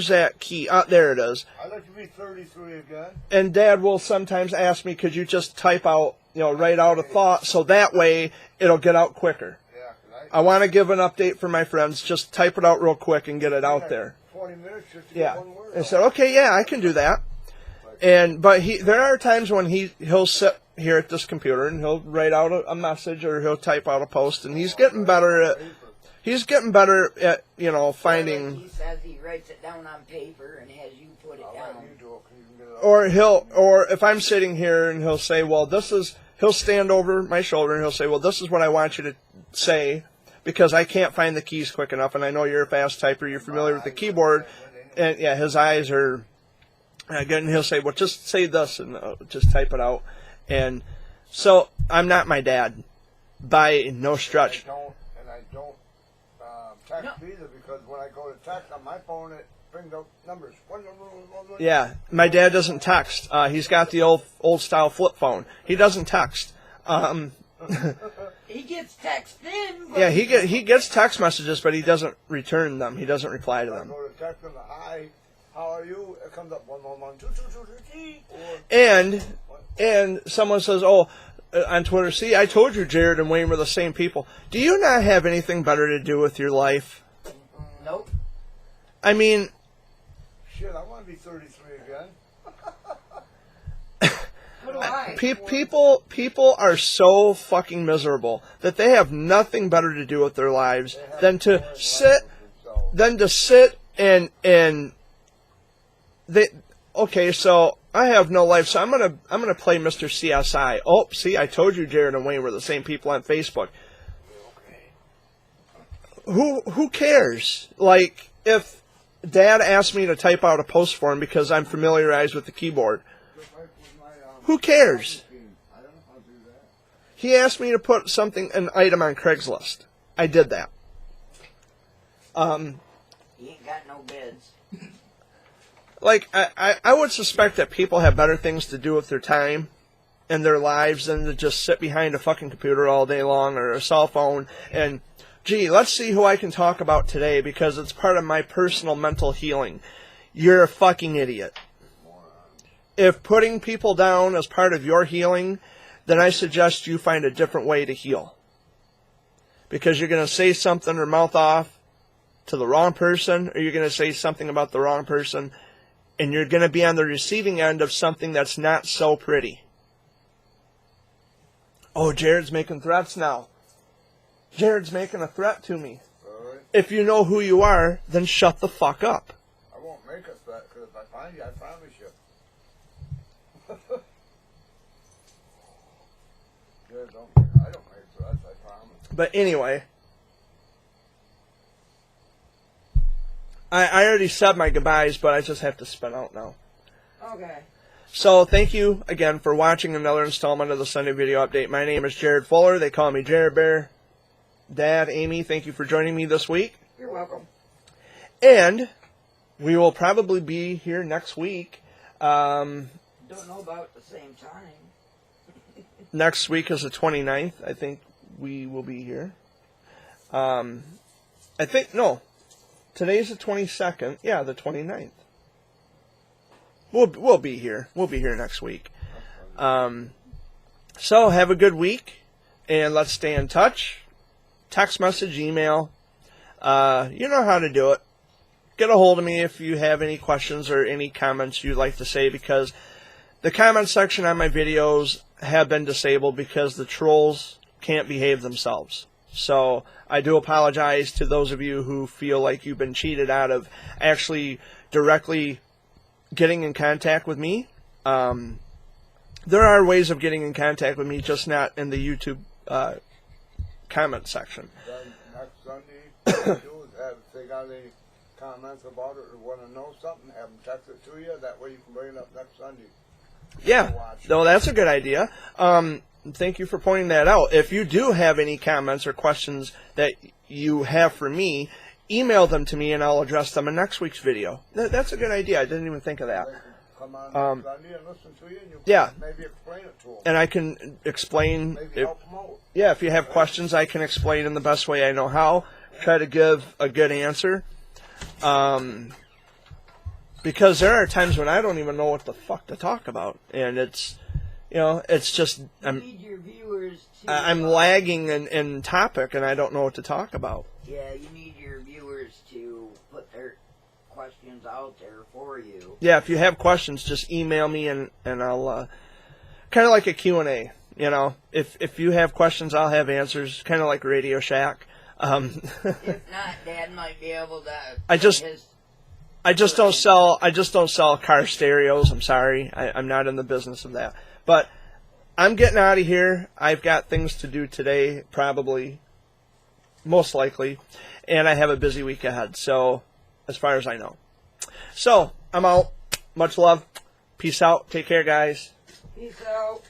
that key? There it is. I'd like to be 33 again. And Dad will sometimes ask me, could you just type out, write out a thought, so that way it'll get out quicker. Yeah, I want to give an update for my friends. Just type it out real quick and get it out there. 20 minutes just to Yeah. get one word I out. said, okay, yeah, I can do that. But But there are times when he'll sit here at this computer and he'll write out a message or he'll type out a post, and he's getting better at finding. He says he writes it down on paper and has you put it down. Or if I'm sitting here and he'll say, well, he'll stand over my shoulder and he'll say, well, this is what I want you to say, because I can't find the keys quick enough, and I know you're a fast typer, you're familiar with the keyboard, and yeah, his eyes are good, and he'll say, well, just say this, and just type it out. And so I'm not my dad by no stretch. I don't text either, because when I go to text on my phone, it brings up numbers. Yeah, my dad doesn't text. He's got the old style flip phone. He doesn't text. He gets text in. Yeah, he gets text messages, but he doesn't return them. He doesn't reply to them. I go to text him, hi, how are you? It comes up 111 222 And someone says, oh, on Twitter, see, I told you Jared and Wayne were the same people. Do you not have anything better to do with your life? Nope. I mean, shit, I want to be 33 again. So do I. People are so fucking miserable that they have nothing better to do with their lives than to sit and they. Okay, so I have no life, so I'm gonna play Mr. CSI. Oh, see, I told you Jared and Wayne were the same people on Facebook. Who cares? Like, if Dad asked me to type out a post for him because I'm familiarized with the keyboard, who cares? He asked me to put an item on Craigslist. I did that. He ain't got no bids. Like, I would suspect that people have better things to do with their time and their lives than to just sit behind a fucking computer all day long or a cell phone and, gee, let's see who I can talk about today because it's part of my personal mental healing. You're a fucking idiot. If putting people down is part of your healing, then I suggest you find a different way to heal. Because you're going to say something or mouth off to the wrong person, or you're going to say something about the wrong person, and you're going to be on the receiving end of something that's not so pretty. Oh, Jared's making threats now. Jared's making a threat to me. Really? If you know who you are, then shut the fuck up. I won't make a threat, because if I find you, I promise you. I don't make threats, I promise. But anyway, I already said my goodbyes, but I just have to spin out now. Okay. So thank you again for watching another installment of the Sunday Video Update. My name is Jared Fuller. They call me Jared Bear. Dad, Amy, thank you for joining me this week. You're welcome. And we will probably be here next week. Don't know about the same time. Next week is the 29th. I think we will be here. Today's the 22nd. Yeah, the 29th. We'll be here. We'll be here next week. So have a good week, and let's stay in touch. Text message, email. You know how to do it. Get a hold of me if you have any questions or any comments you'd like to say, because the comment section on my videos have been disabled because the trolls can't behave themselves. So I do apologize to those of you who feel like you've been cheated out of actually directly getting in contact with me. There are ways of getting in contact with me, just not in the YouTube comment section. Then next Sunday, if they got any comments about it or want to know something, have them text it to you. That way you can bring it up next Sunday. Yeah, no, that's a good idea. Thank you for pointing that out. If you do have any comments or questions that you have for me, email them to me and I'll address them in next week's video. That's a good idea. I didn't even think of that. Come on next Sunday and listen to you, and you Yeah. maybe explain it to them. And I can explain. Maybe help them out. Yeah, if you have questions, I can explain in the best way I know how. Try to give a good answer. Because there are times when I don't even know what the fuck to talk about, and it's just You need your viewers to. I'm lagging in topic, and I don't know what to talk about. Yeah, you need your viewers to put their questions questions out there for you. Yeah, if you have questions, just email me and I'll kind of like a Q&A. You know, if you have questions, I'll have answers. Kind of like Radio Shack. If not, Dad might be able to. I just don't sell car stereos. I'm sorry, I'm not in the business of that. But I'm getting out of here. I've got things to do today, probably, most likely, and I have a busy week ahead. So, as far as I know, so I'm out. Much love. Peace out. Take care, guys. Peace out.